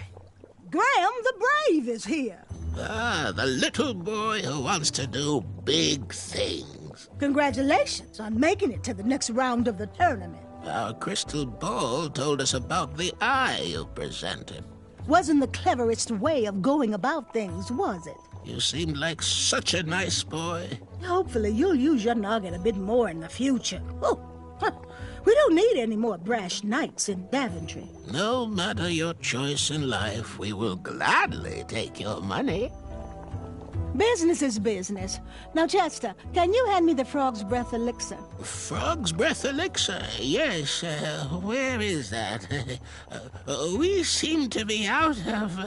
Graham the Brave is here. Ah, the little boy who wants to do big things. Congratulations on making it to the next round of the tournament. Our crystal ball told us about the eye you presented. Wasn't the cleverest way of going about things, was it? You seemed like such a nice boy. Hopefully you'll use your noggin a bit more in the future. Oh, we don't need any more brash knights in Daventry. No matter your choice in life, we will gladly take your money. Business is business. Now, Chester, can you hand me the frog's breath elixir? Frog's breath elixir? Yes. Where is that? We seem to be out of...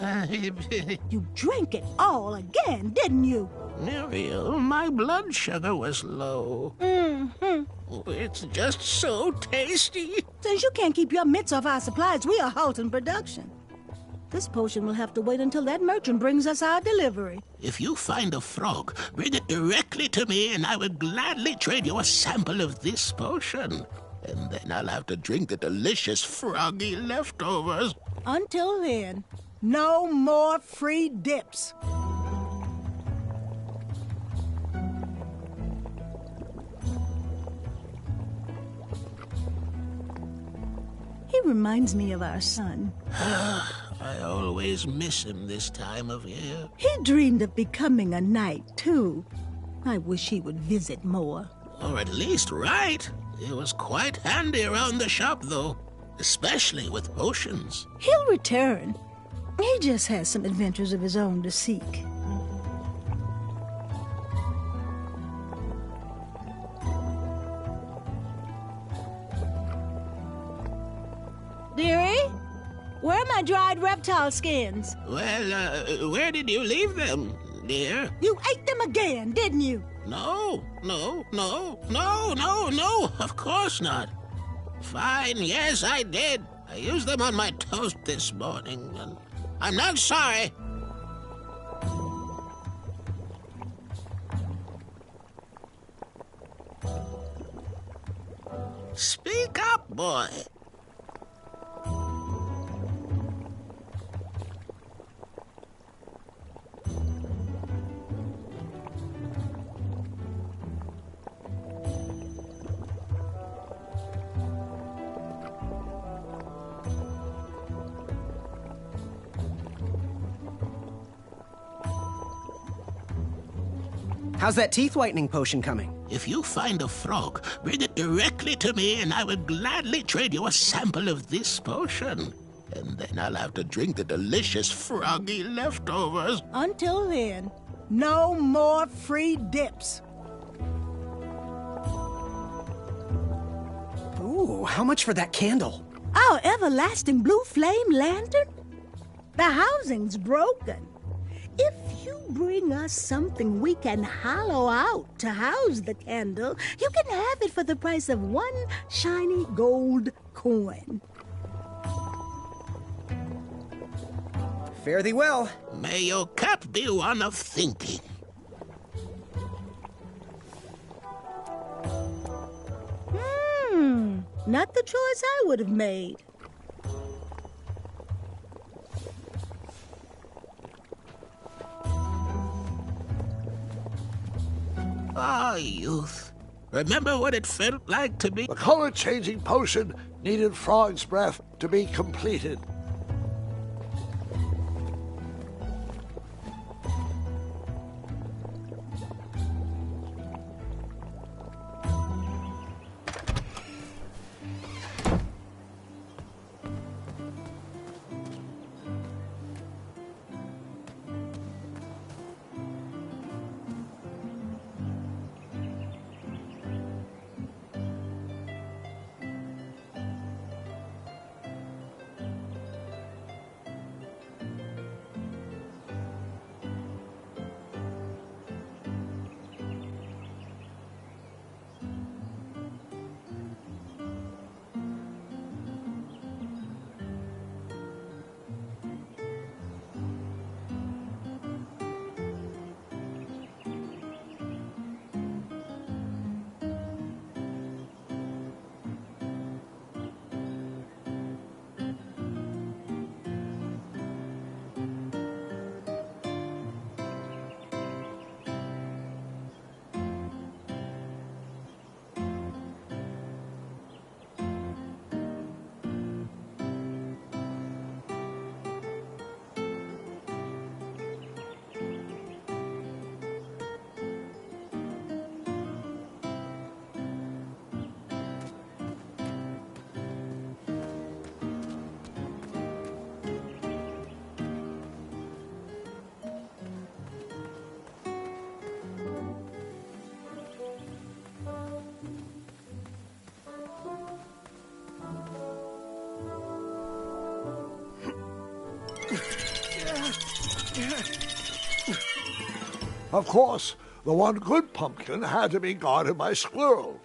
You drank it all again, didn't you? Muriel, my blood sugar was low. It's just so tasty. Since you can't keep your mitts off our supplies, we are halting production. This potion will have to wait until that merchant brings us our delivery. If you find a frog, bring it directly to me and I will gladly trade you a sample of this potion. And then I'll have to drink the delicious froggy leftovers. Until then, no more free dips. He reminds me of our son. I always miss him this time of year. He dreamed of becoming a knight, too. I wish he would visit more. Or at least write. It was quite handy around the shop, though. Especially with potions. He'll return. He just has some adventures of his own to seek. Dearie? Where are my dried reptile skins? Well, where did you leave them, dear? You ate them again, didn't you? No, of course not. Fine, yes, I did. I used them on my toast this morning, and I'm not sorry. Speak up, boy. How's that teeth whitening potion coming? If you find a frog, bring it directly to me and I will gladly trade you a sample of this potion. And then I'll have to drink the delicious froggy leftovers. Until then, no more free dips. Ooh, how much for that candle? Our everlasting blue flame lantern? The housing's broken. If you bring us something we can hollow out to house the candle, you can have it for the price of one shiny gold coin. Fare thee well. May your cap be one of thinking. Not the choice I would have made. Ah, youth. Remember what it felt like to be... The color-changing potion needed frog's breath to be completed. Of course, the one good pumpkin had to be guarded by squirrels.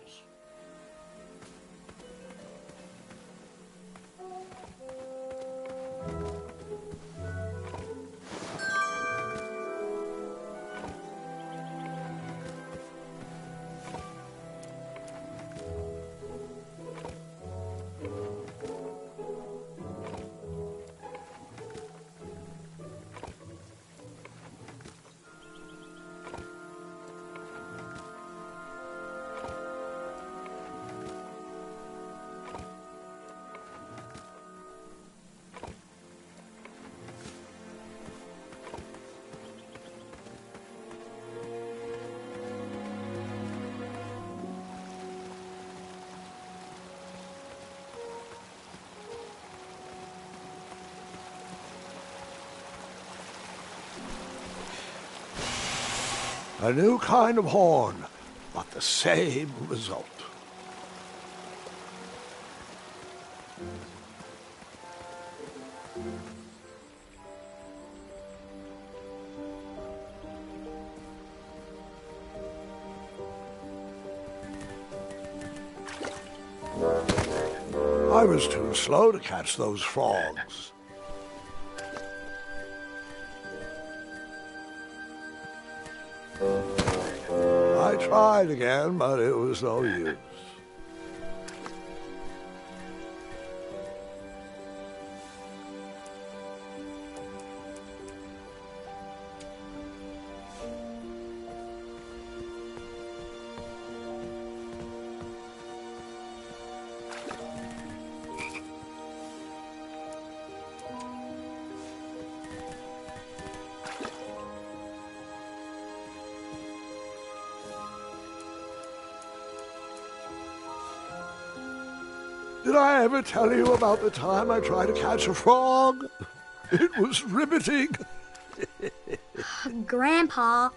A new kind of horn, but the same result. I was too slow to catch those frogs. I tried again, but it was no use. Did I ever tell you about the time I tried to catch a frog? It was riveting. Grandpa.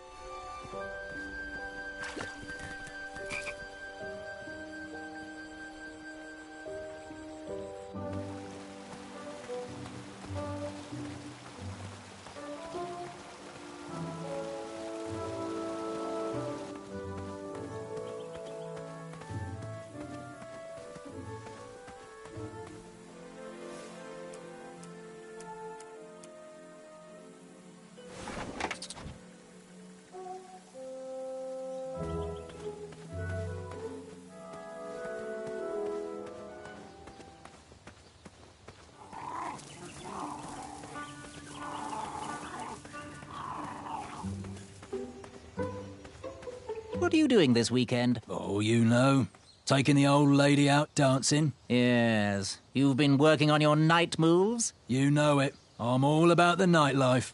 What are you doing this weekend? Oh, you know. Taking the old lady out dancing. Yes. You've been working on your night moves? You know it. I'm all about the nightlife.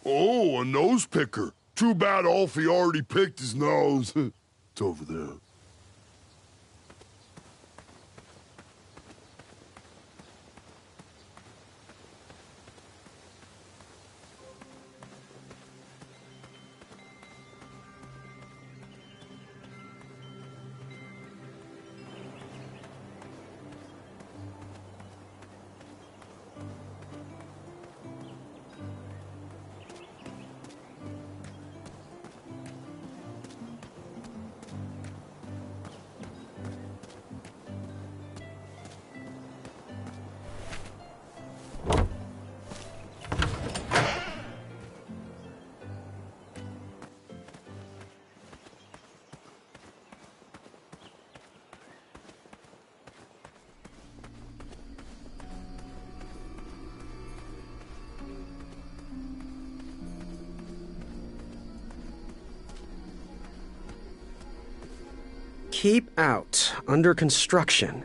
Oh, a nose picker. Too bad Alfie already picked his nose. It's over there. Keep out. Under construction.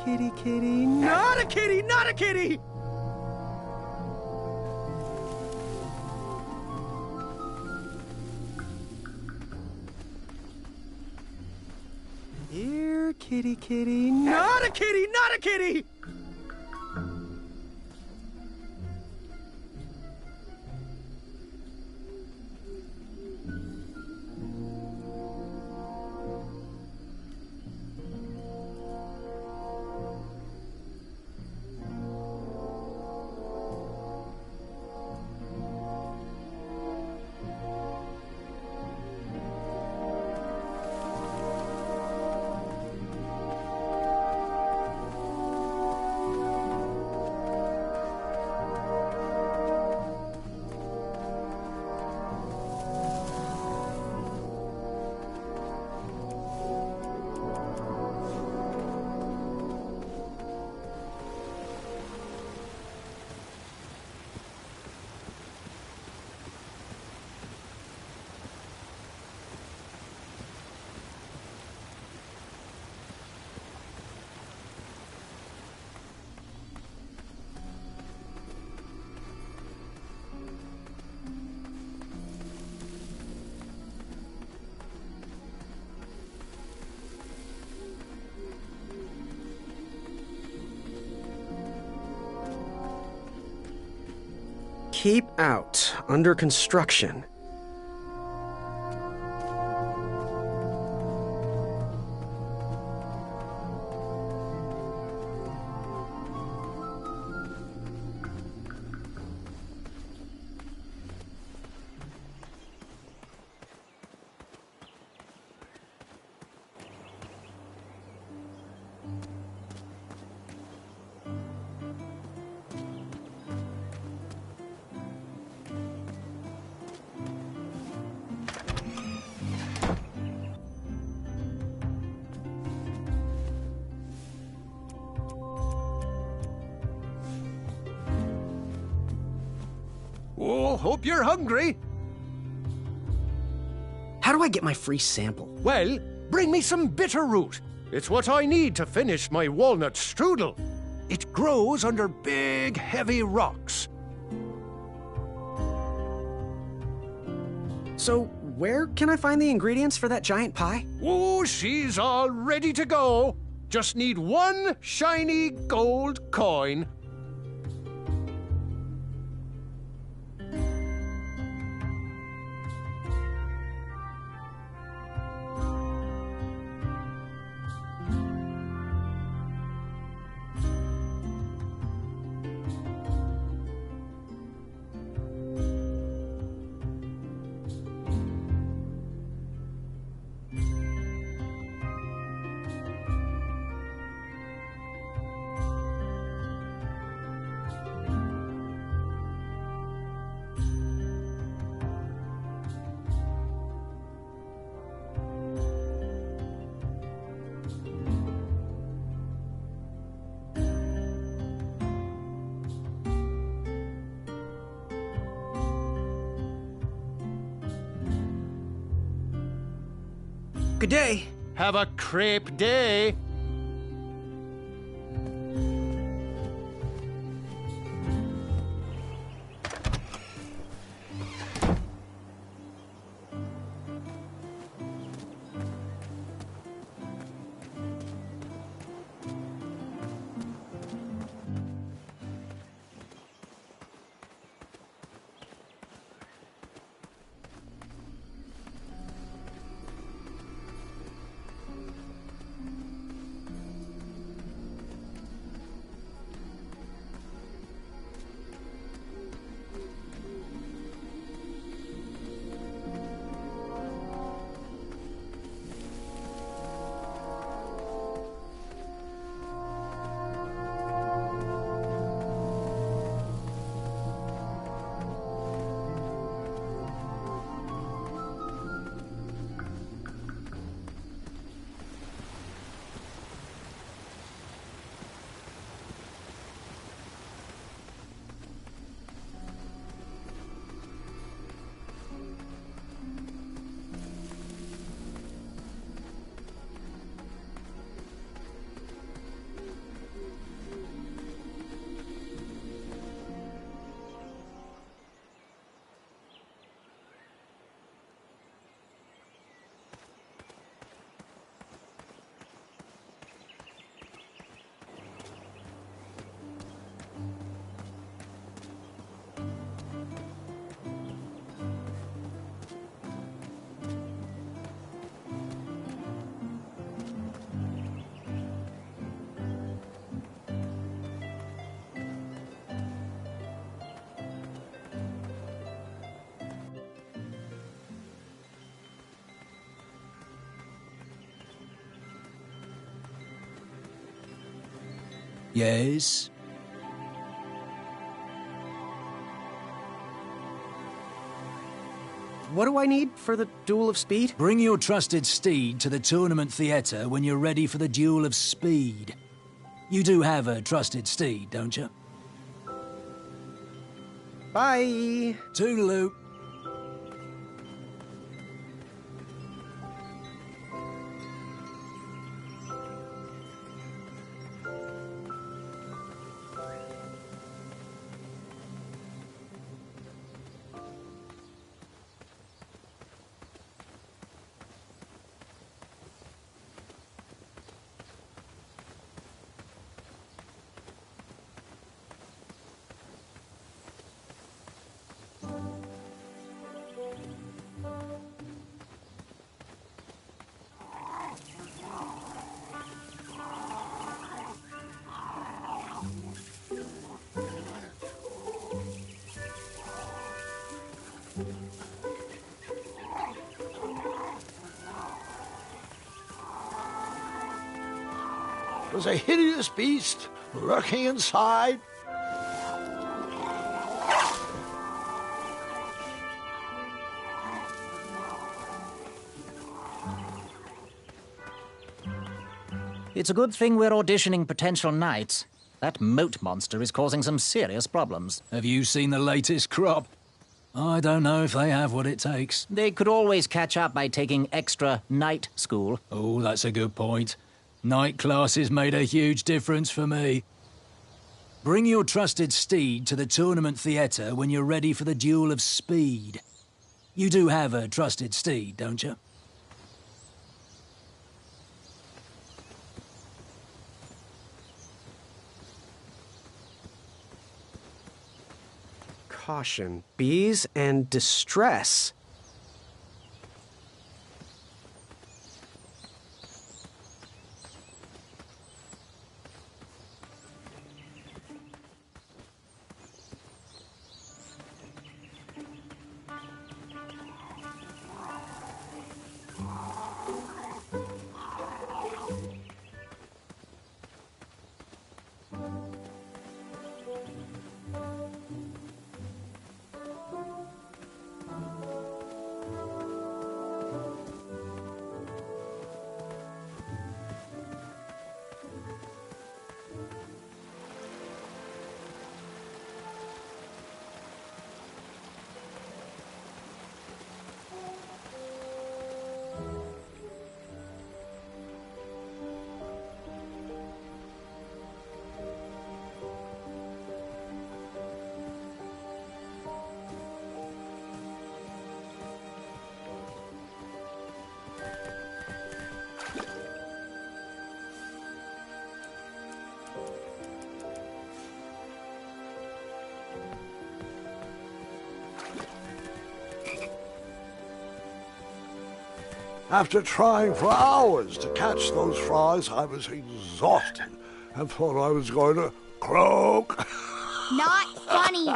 Kitty, kitty, not a kitty, not a kitty! Here, kitty, kitty, not a kitty, not a kitty! Keep out. Under construction. Oh, hope you're hungry. How do I get my free sample? Well, bring me some bitter root. It's what I need to finish my walnut strudel. It grows under big, heavy rocks. So, where can I find the ingredients for that giant pie? Oh, she's all ready to go. Just need one shiny gold coin. Good day. Have a crepe day. Yes? What do I need for the Duel of Speed? Bring your trusted steed to the tournament theatre when you're ready for the Duel of Speed. You do have a trusted steed, don't you? Bye! Toodaloo. There's a hideous beast lurking inside. It's a good thing we're auditioning potential knights. That moat monster is causing some serious problems. Have you seen the latest crop? I don't know if they have what it takes. They could always catch up by taking extra knight school. Oh, that's a good point. Night classes made a huge difference for me. Bring your trusted steed to the tournament theatre when you're ready for the Duel of Speed. You do have a trusted steed, don't you? Caution, bees and distress. After trying for hours to catch those frogs, I was exhausted and thought I was going to croak. Not funny.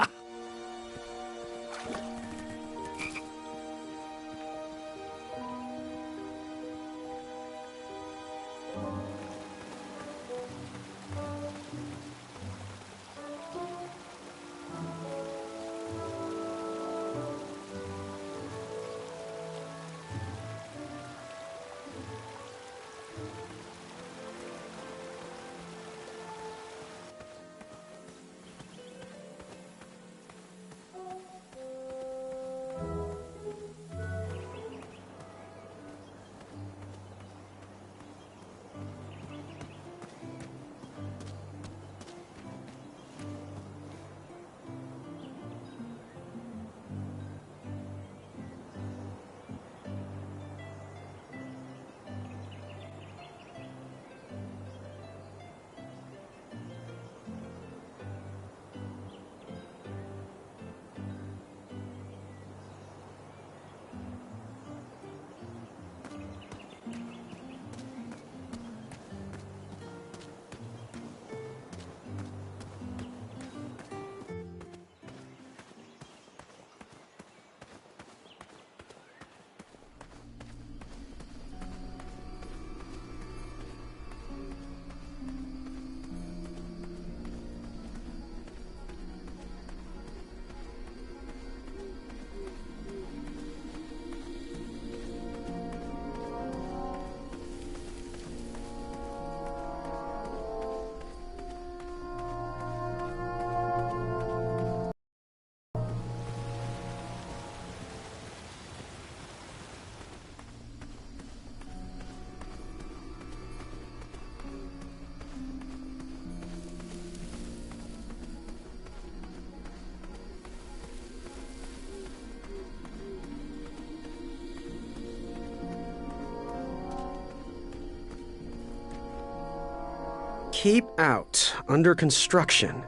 Keep out. Under construction.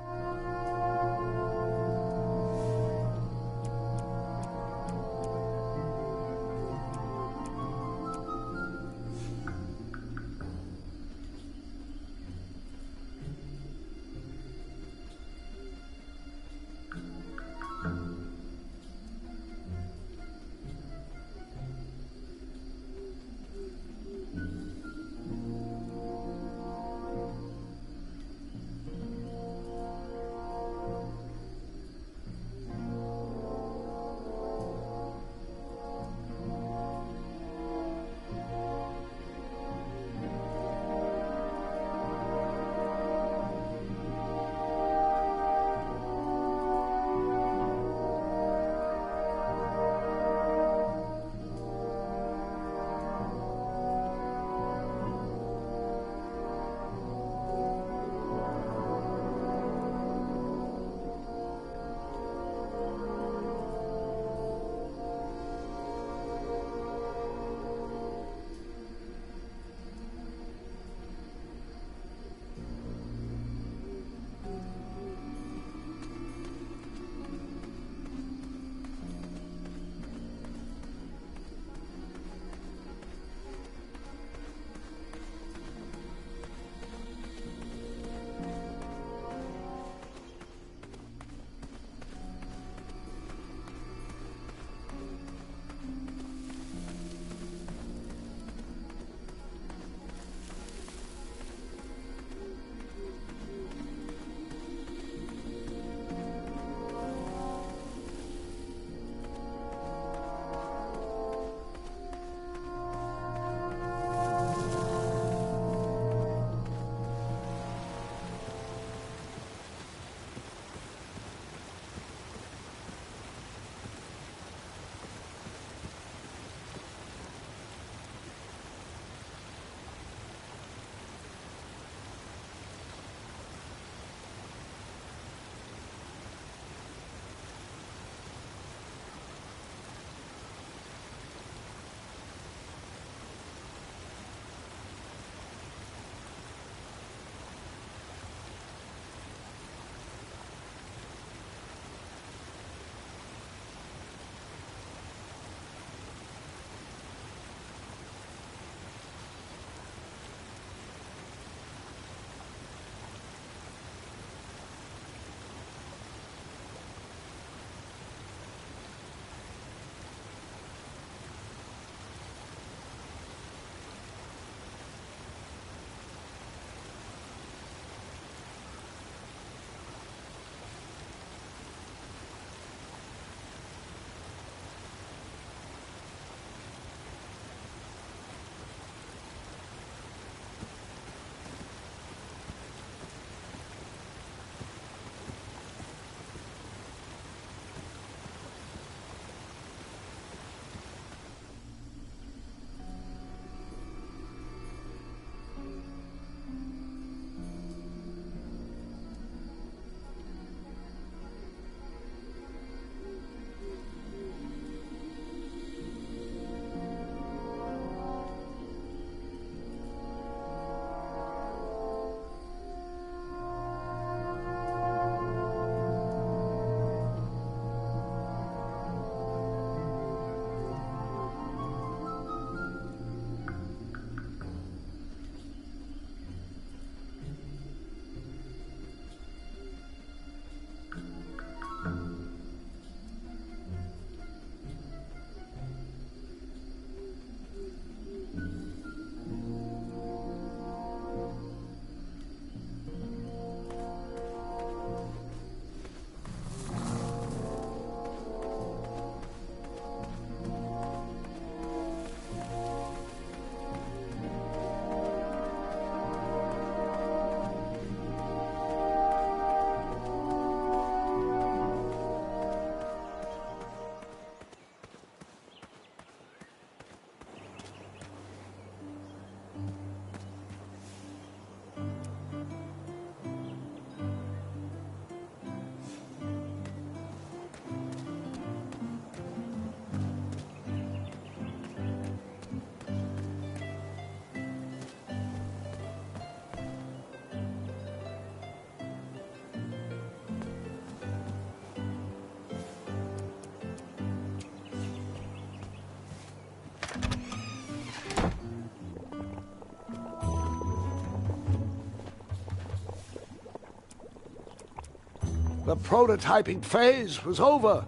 The prototyping phase was over.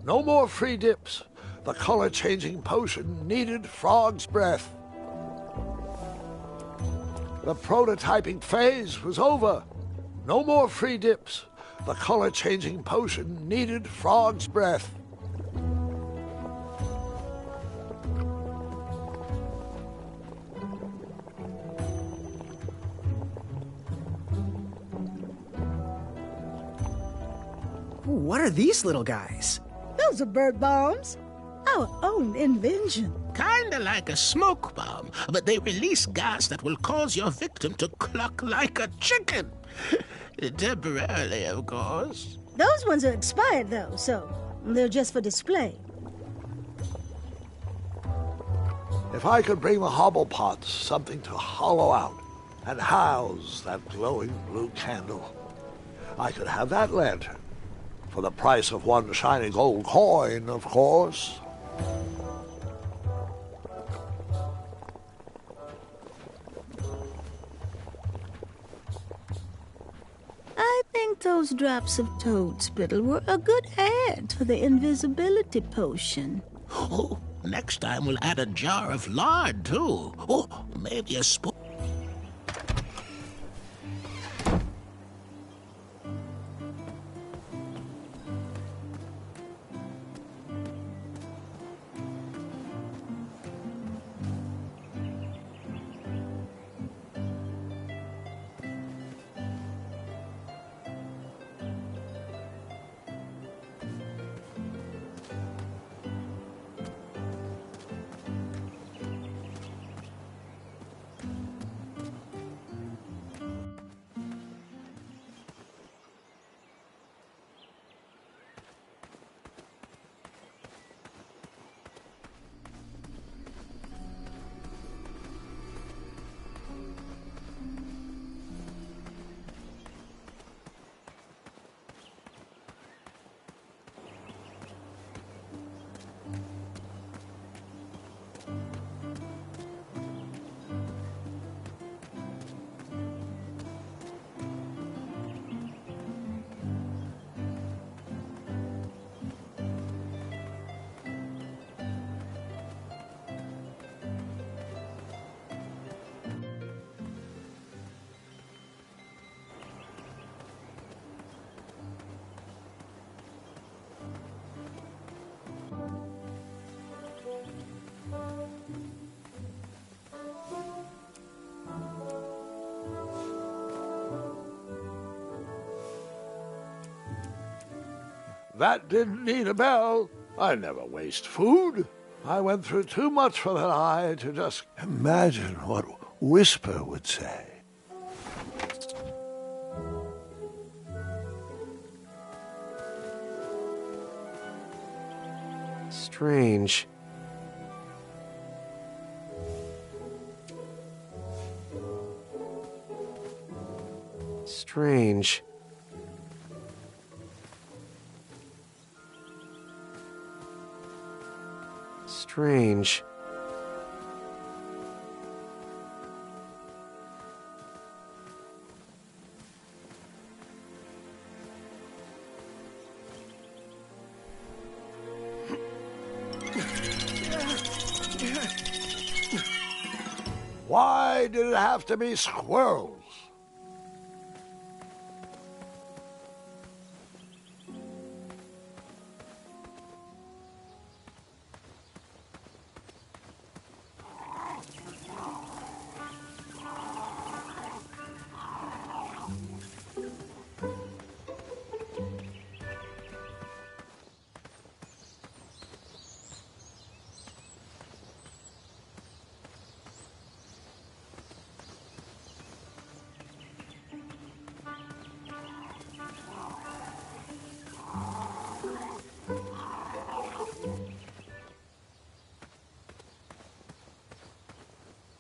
No more free dips. The color-changing potion needed frog's breath. The prototyping phase was over. No more free dips. The color-changing potion needed frog's breath. What are these little guys? Those are bird bombs. Our own invention. Kinda like a smoke bomb, but they release gas that will cause your victim to cluck like a chicken. Temporarily, of course. Those ones are expired, though, so they're just for display. If I could bring the hobblepots something to hollow out and house that glowing blue candle, I could have that lantern. For the price of one shiny gold coin, of course. I think those drops of toad spittle were a good add to the invisibility potion. Oh, next time we'll add a jar of lard, too. Oh, maybe a spoon. That didn't need a bell. I never waste food. I went through too much for that eye to just imagine what Whisper would say. Strange. Strange. Strange. Why did it have to be squirrels?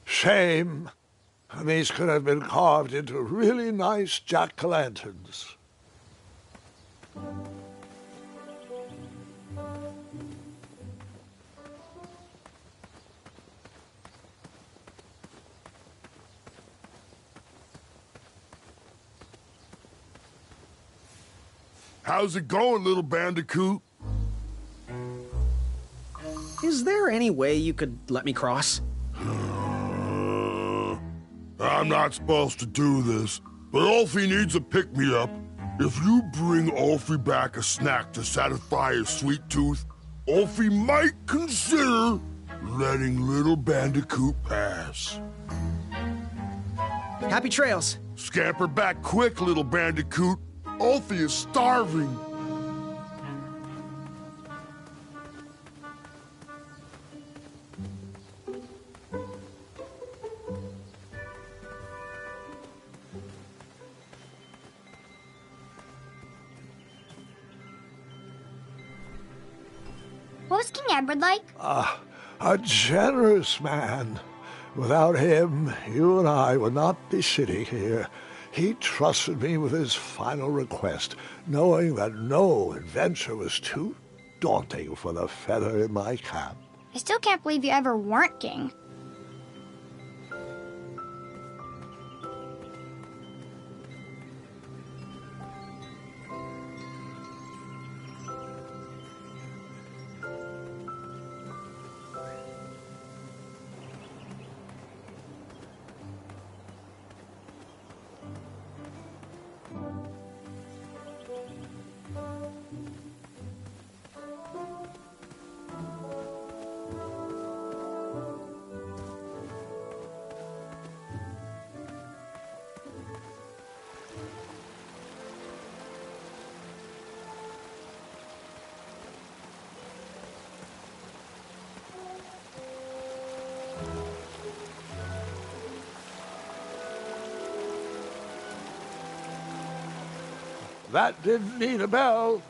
Shame. These could have been carved into really nice jack-o'-lanterns. How's it going, little bandicoot? Is there any way you could let me cross? I'm not supposed to do this, but Ulfie needs a pick-me-up. If you bring Ulfie back a snack to satisfy his sweet tooth, Ulfie might consider letting little bandicoot pass. Happy trails. Scamper back quick, little bandicoot. Ulfie is starving. What was King Edward like? A generous man. Without him, you and I would not be sitting here. He trusted me with his final request, knowing that no adventure was too daunting for the feather in my cap. I still can't believe you ever weren't king. That didn't need a bell.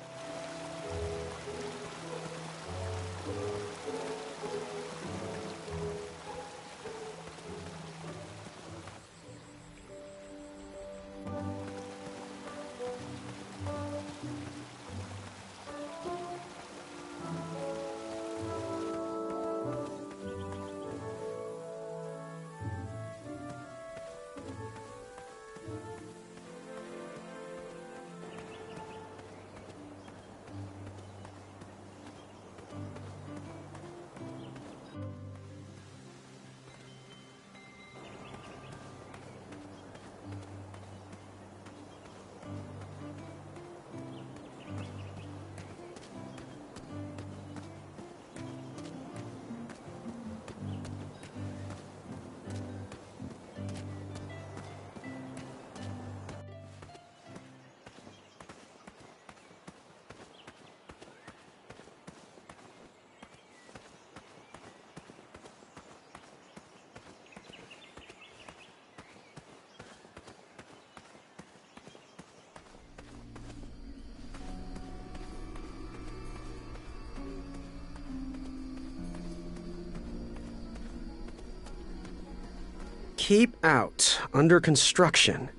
Keep out. Under construction.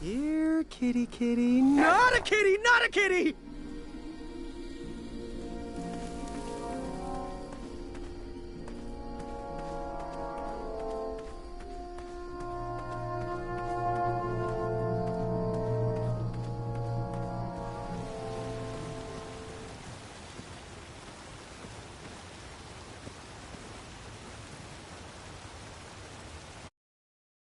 Here, kitty kitty. Not a kitty, not a kitty!